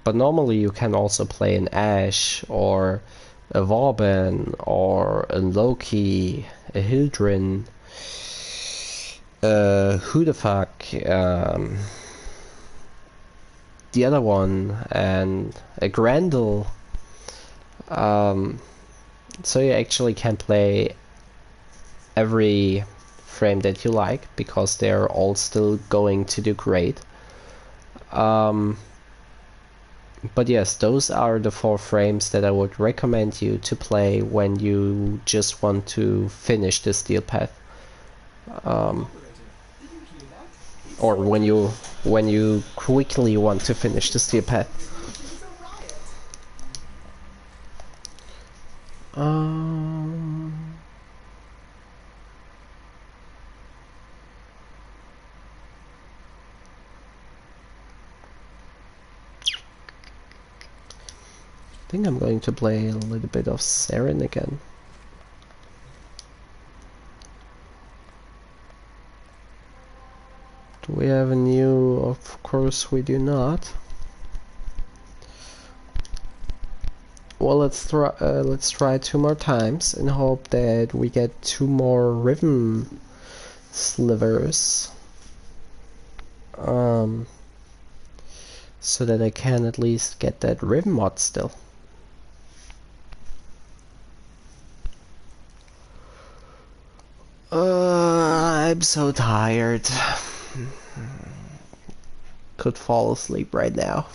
Speaker 1: normally, you can also play an Ashe, or a Vauban, or a Loki, a Hildrin. Who the fuck, the other one, and a Grendel. So you actually can play every frame that you like, because they're all still going to do great. But yes, those are the 4 frames that I would recommend you to play when you just want to finish the Steel Path. Or when you quickly want to finish the Steel Path. I think I'm going to play a little bit of Saren again. Do we have a new? Of course we do not. Well, let's try 2 more times and hope that we get 2 more rhythm slivers. So that I can at least get that rhythm mod still. I'm so tired. Could fall asleep right now.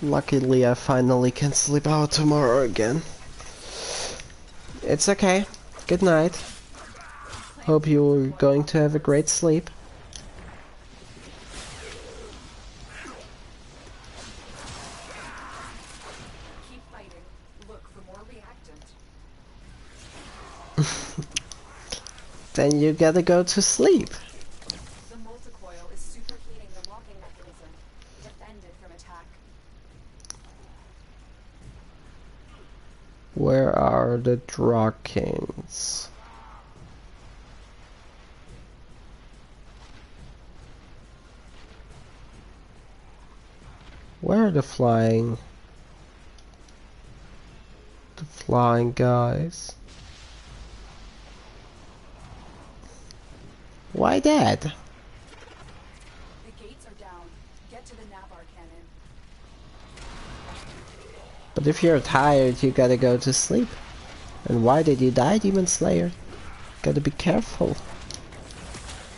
Speaker 1: Luckily, I finally can sleep out tomorrow again. It's okay. Good night. Hope you're going to have a great sleep.
Speaker 4: Keep fighting. Look for more reactant.
Speaker 1: Then you gotta go to sleep.
Speaker 4: The multicoil is superheating the locking mechanism. Defend it from attack.
Speaker 1: Where are the Drakings? Where are the flying guys? Why that?
Speaker 4: The gates are down. Get to the Navar cannon.
Speaker 1: But if you're tired, you gotta go to sleep. And why did you die, Demon Slayer? Gotta be careful.
Speaker 4: The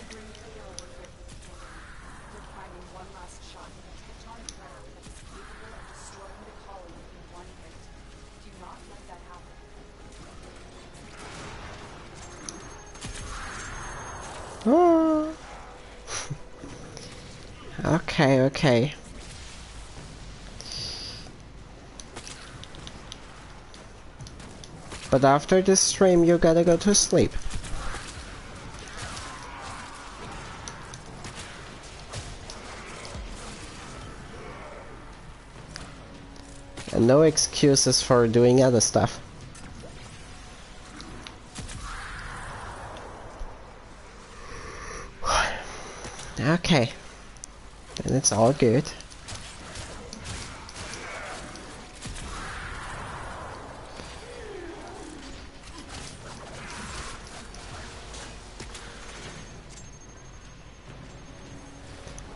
Speaker 4: Grim Trio were driven before them. They're priming one last shot with a tectonic ram that is capable of destroying the colony in one hit. Do not let that happen.
Speaker 1: Oh. Okay, okay. But after this stream, you gotta go to sleep. And no excuses for doing other stuff. Okay. And it's all good.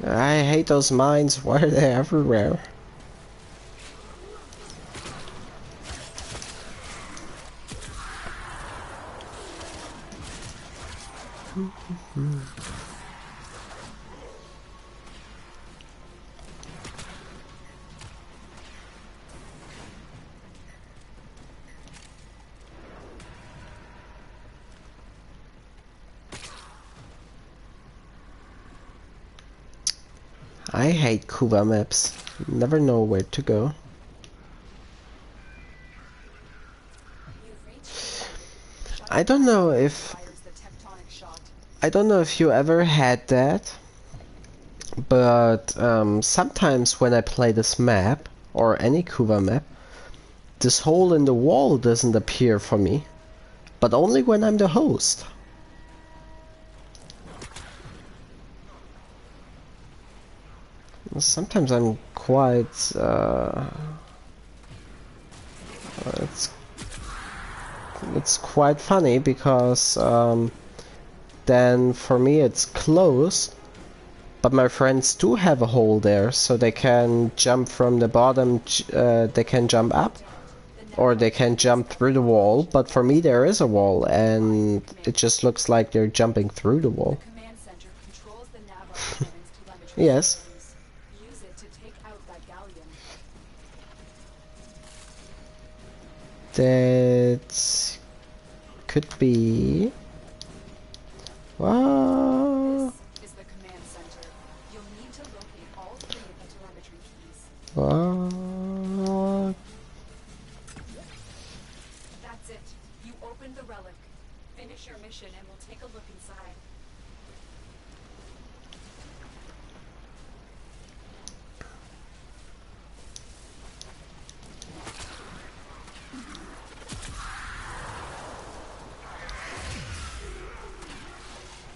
Speaker 1: I hate those mines. Why are they everywhere? I hate Kuba maps. Never know where to go. I don't know if you ever had that, but sometimes when I play this map or any Kuba map, this hole in the wall doesn't appear for me, but only when I'm the host. Sometimes I'm quite it's quite funny because then for me it's closed, but my friends do have a hole there, so they can jump from the bottom, they can jump up, or they can jump through the wall, but for me there is a wall, and it just looks like they're jumping through the wall. Yes. That could be. Wow.
Speaker 4: This is the command center. You'll need to locate all three of the telemetry keys.
Speaker 1: Wow.
Speaker 4: That's it. You opened the relic. Finish your mission and we'll take a look inside.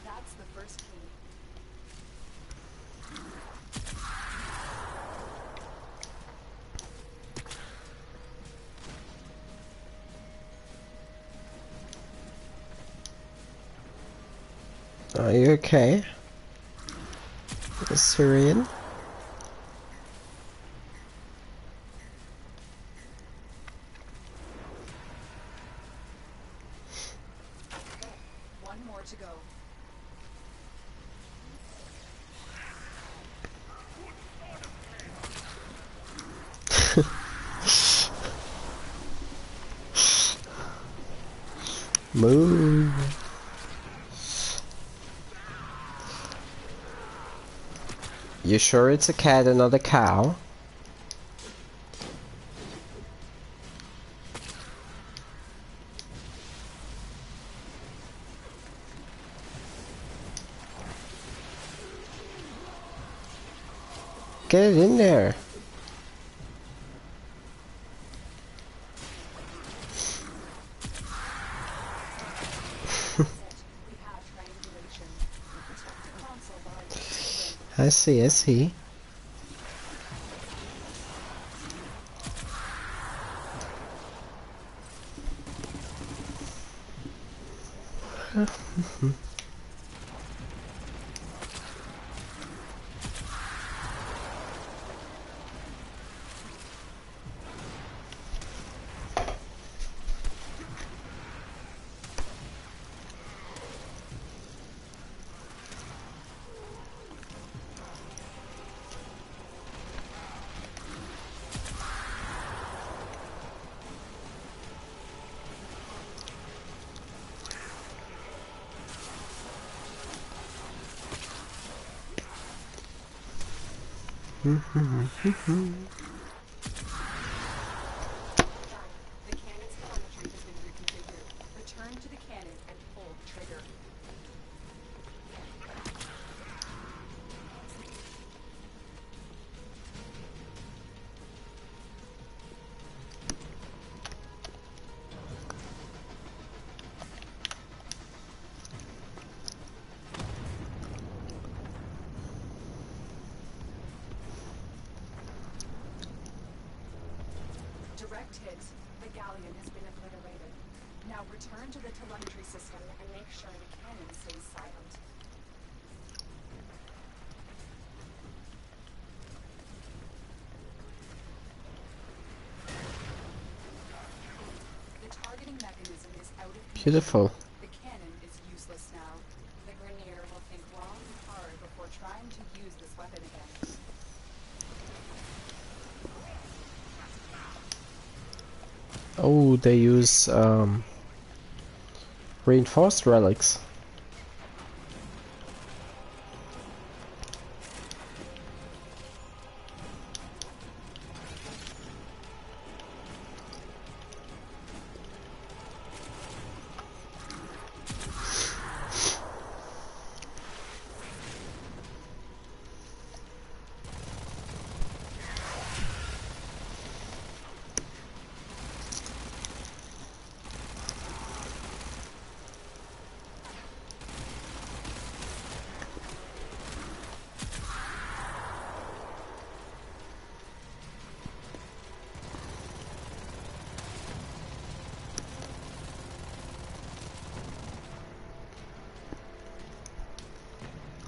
Speaker 4: That's the first key.
Speaker 1: Are you okay? Syrian?
Speaker 4: One more to go.
Speaker 1: Move. You sure it's a cat and not a cow? Get it in there. I see, I see.
Speaker 4: The cannon's telemetry has been reconfigured. Return to the cannon and pull the trigger. Direct hit. The galleon has been obliterated. Now return to the telemetry system and make sure the cannon stays silent. The targeting mechanism is out of control.
Speaker 1: Beautiful.
Speaker 4: The cannon is useless now. The Grenier will think long and hard before trying to use this weapon again.
Speaker 1: Oh, they use reinforced relics.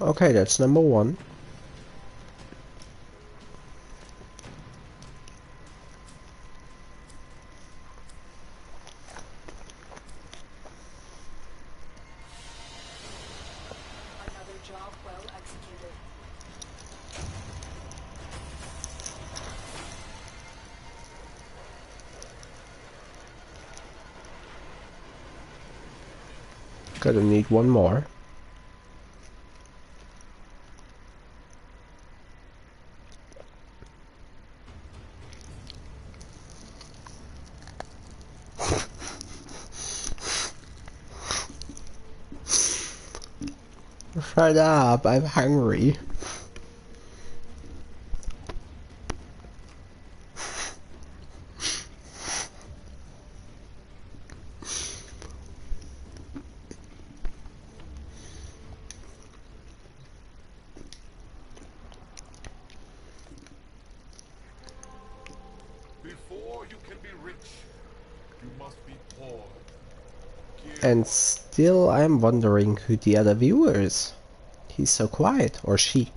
Speaker 1: Okay, that's number one.
Speaker 4: Another job well executed.
Speaker 1: Gonna need one more. Shut up, I'm hungry.
Speaker 3: Before you can be rich, you must be poor.
Speaker 1: And still I'm wondering who the other viewer is. He's so quiet, or she.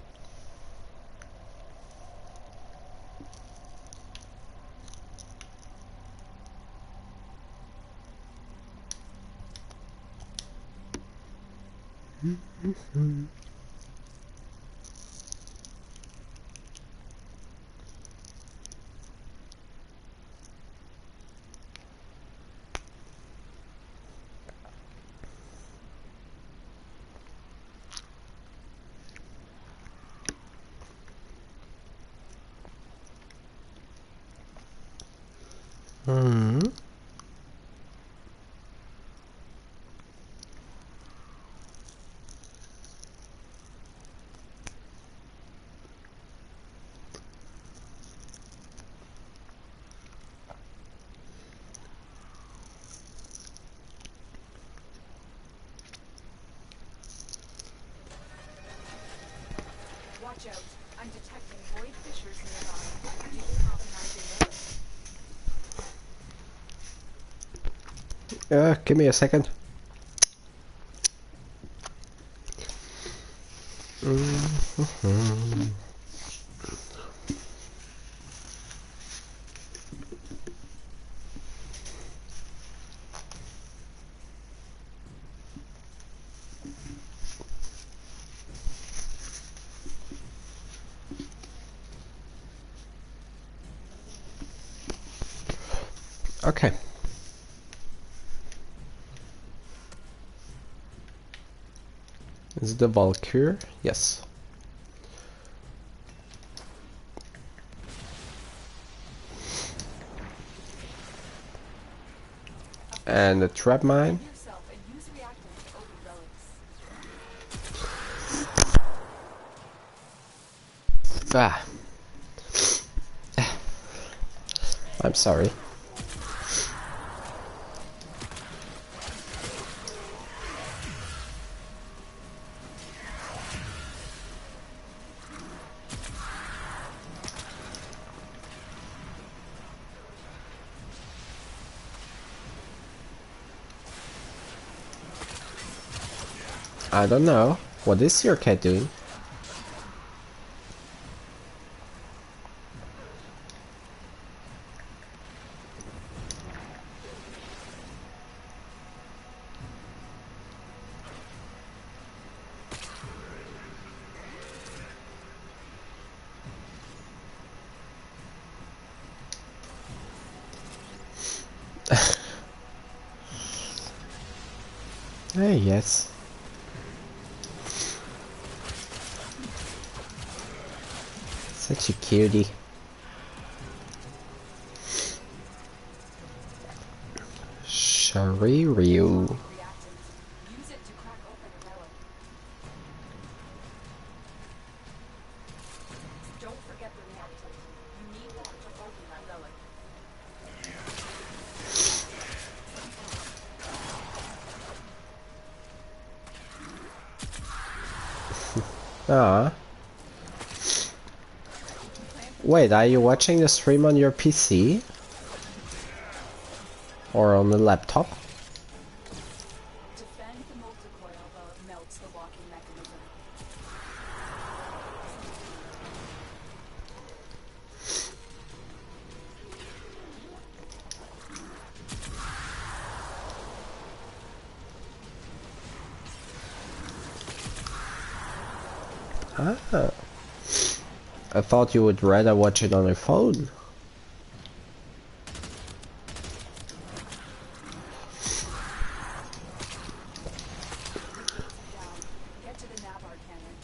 Speaker 1: Hmm.
Speaker 4: Watch Watch out. I'm detecting void fissures nearby. Do you have an idea?
Speaker 1: Give me a second. Okay. Is it the Valkyrie? Yes. And the trap mine.
Speaker 4: Yourself and use reactant to open relics.
Speaker 1: Ah. I'm sorry. I don't know. What is your cat doing? Hey, yes. Such a cutie. Shariryu.
Speaker 4: Reactant. Use it to crack open a relic. Don't forget the reactant. You need that to open that relic.
Speaker 1: Ah. Wait, are you watching the stream on your PC? Or on the laptop?
Speaker 4: Defend the multicoil while it melts the locking mechanism.
Speaker 1: Ah. I thought you would rather watch it on your phone.
Speaker 4: Down. Get to the Navarre cannon.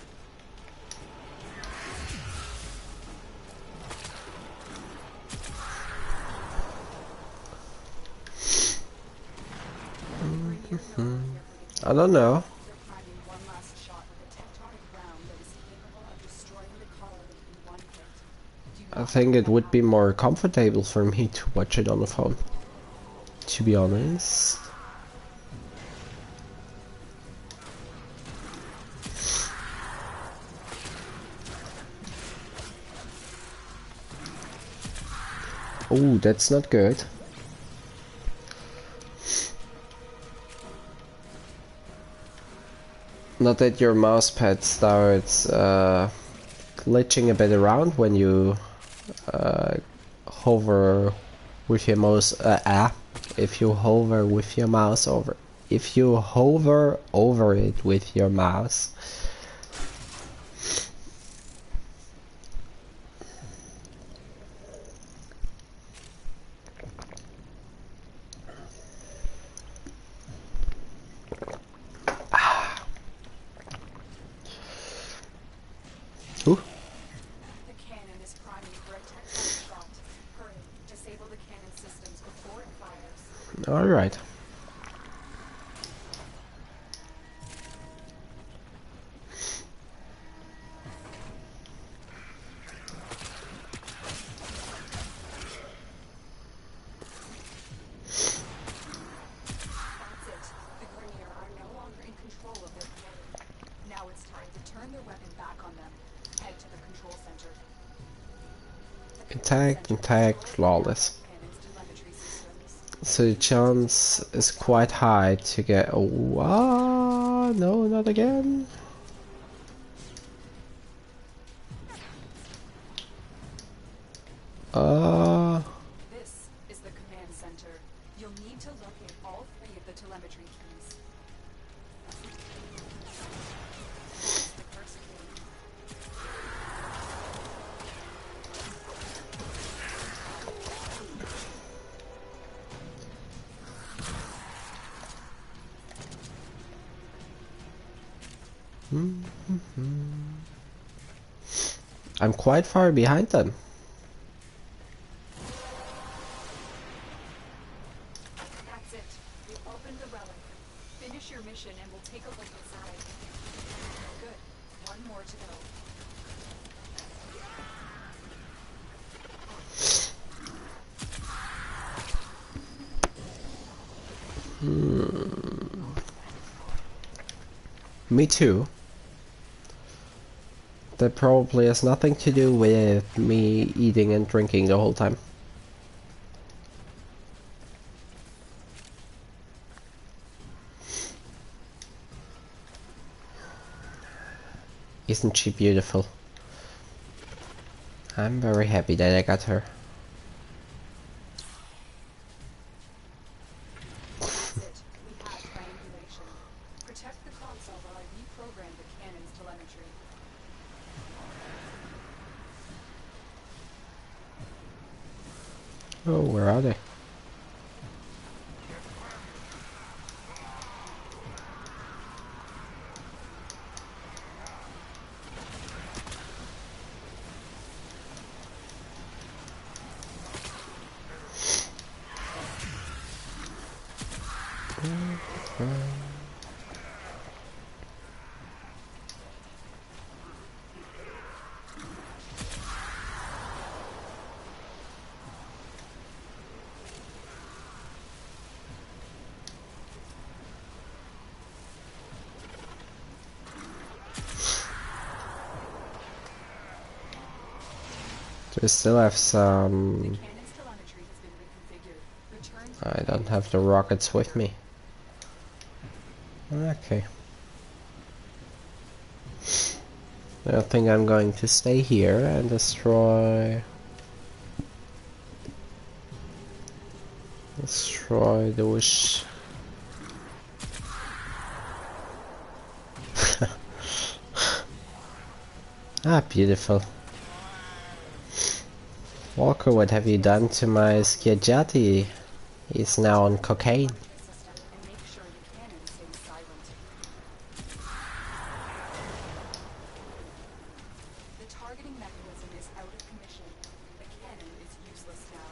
Speaker 1: I don't know.
Speaker 4: They're priming one last shot with a tectonic round that is capable of destroying the colony in one hit. Do
Speaker 1: I think it would be more comfortable for me to watch it on the phone. To be honest. Oh, that's not good. Not that your mouse pad starts glitching a bit around when you hover with your mouse. If you hover with your mouse over, if you hover over it with your mouse. Ooh.
Speaker 4: The cannon is priming for a tectonic shot. Hurry, disable the cannon systems before it fires.
Speaker 1: All right.
Speaker 4: That's it. The Grenier are no longer in control of their cannon. Now it's time to turn their weapon back on them. Head to the control center.
Speaker 1: Intact, flawless.
Speaker 4: Cannon's telemetry systems.
Speaker 1: So the chance is quite high to get. Oh, no, not again.
Speaker 4: This is the command center. You'll need to look in all 3 of the telemetry keys. That's the first key.
Speaker 1: I'm quite far behind them.
Speaker 4: That's it. We've opened the relic. Finish your mission and we'll take a look inside. Good. One more to go.
Speaker 1: Me too. That probably has nothing to do with me eating and drinking the whole time. Isn't she beautiful? I'm very happy that I got her.
Speaker 4: That's it. We have triangulation. Protect the console while I reprogram the cannon's telemetry.
Speaker 1: Oh, where are they? We still have some.
Speaker 4: Cannon's telemetry has been reconfigured. Return to
Speaker 1: I don't have the rockets with me. Okay. I think I'm going to stay here and destroy the wish. Beautiful. Walker, what have you done to my Schiaggiati? He's now on cocaine.
Speaker 4: system and make sure the cannon stays silent. The targeting mechanism is out of commission. The cannon is useless now.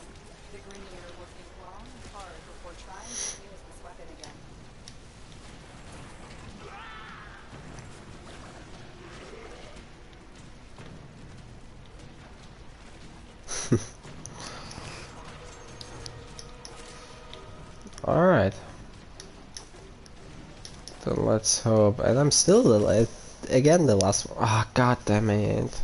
Speaker 4: The Grenier will think long and hard before trying to use this weapon again.
Speaker 1: Alright. Then let's hope. And I'm still again the last one. Ah, god damn it.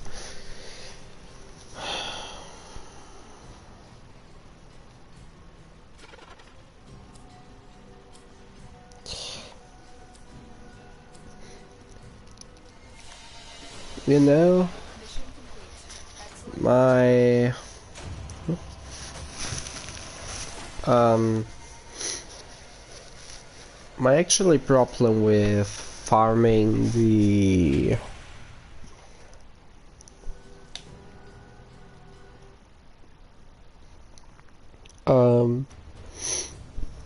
Speaker 1: You know,
Speaker 4: Mission complete. Excellent.
Speaker 1: My actually problem with farming the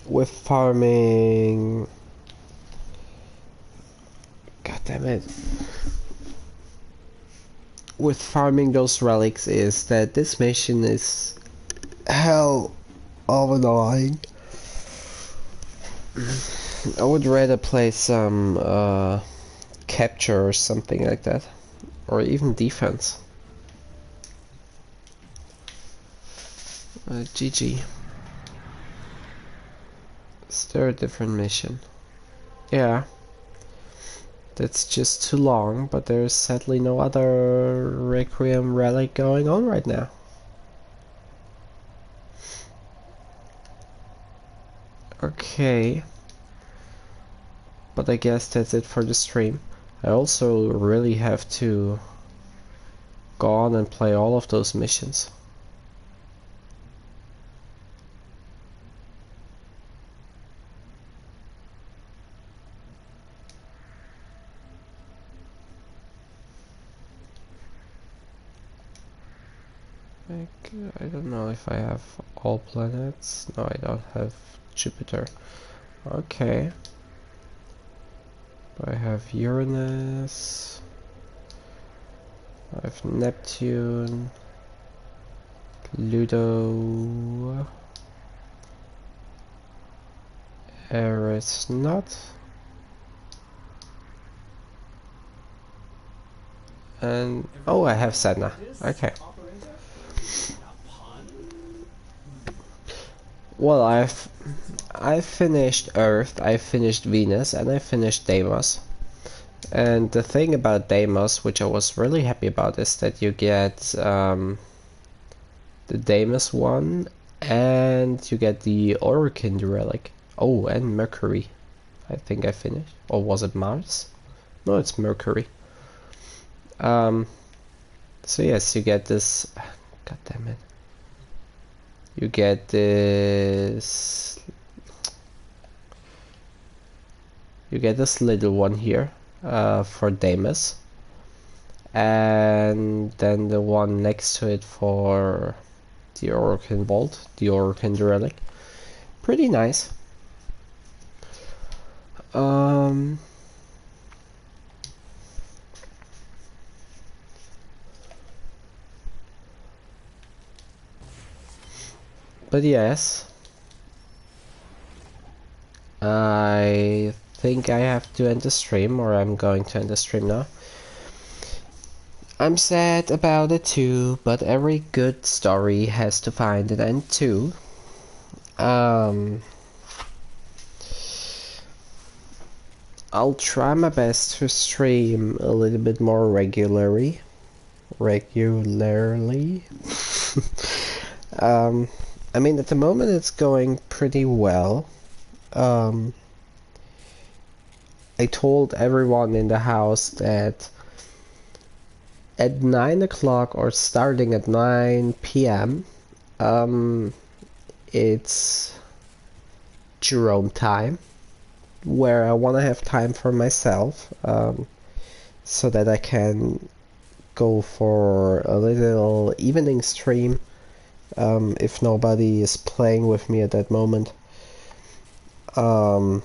Speaker 1: with farming, god damn it, with farming those relics is that this mission is hell of annoying. I would rather play some capture or something like that, or even defense. GG. Is there a different mission? Yeah. That's just too long, but there's sadly no other Requiem relic going on right now. Okay. But I guess that's it for the stream. I also really have to go on and play all of those missions. I don't know if I have all planets. No, I don't have Jupiter. Okay. I have Uranus. I have Neptune. Pluto. Eris not. And oh, I have Sedna. Okay. Well, I finished Earth, I finished Venus, and I finished Deimos. And the thing about Deimos, which I was really happy about, is that you get the Deimos one, and you get the Orokin relic. Oh, and Mercury. I think I finished. Or was it Mars? No, it's Mercury. So yes, you get this. God damn it. You get this. You get this little one here for Deimos, and then the one next to it for the Orokin Vault, the Orokin relic. Pretty nice. But yes, I think I have to end the stream, or I'm going to end the stream now. I'm sad about it too, but every good story has to find an end too. I'll try my best to stream a little bit more regularly. I mean, at the moment it's going pretty well. I told everyone in the house that at 9 o'clock or starting at 9 p.m. It's Jerome time, where I want to have time for myself, so that I can go for a little evening stream if nobody is playing with me at that moment. And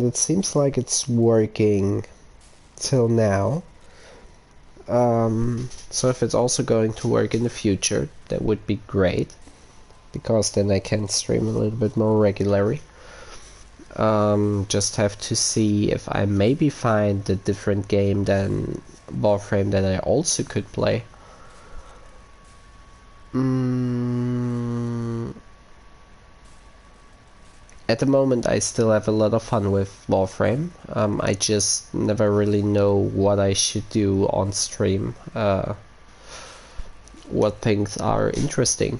Speaker 1: it seems like it's working till now. So if it's also going to work in the future, that would be great, because then I can stream a little bit more regularly. Just have to see if I maybe find a different game than Warframe that I also could play. At the moment I still have a lot of fun with Warframe. I just never really know what I should do on stream, what things are interesting.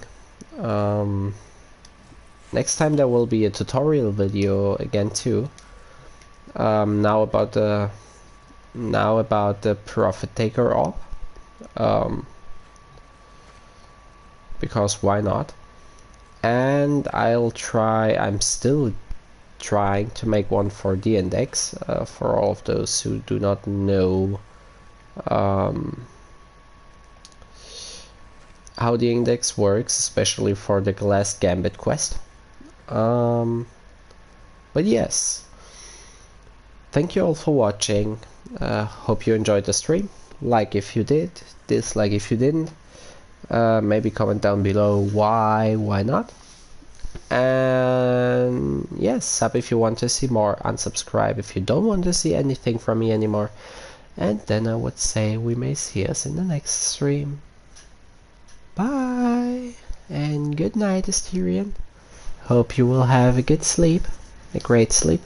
Speaker 1: Next time there will be a tutorial video again too. Now about the Profit Taker op. Because why not? And I'm still trying to make one for the index, for all of those who do not know how the index works, especially for the Glass Gambit quest. But yes, thank you all for watching. Hope you enjoyed the stream. Like if you did, dislike if you didn't. Maybe comment down below why not. And yes, sub if you want to see more, unsubscribe if you don't want to see anything from me anymore. And then I would say we may see us in the next stream. Bye and good night, Asterian. Hope you will have a good sleep, a great sleep.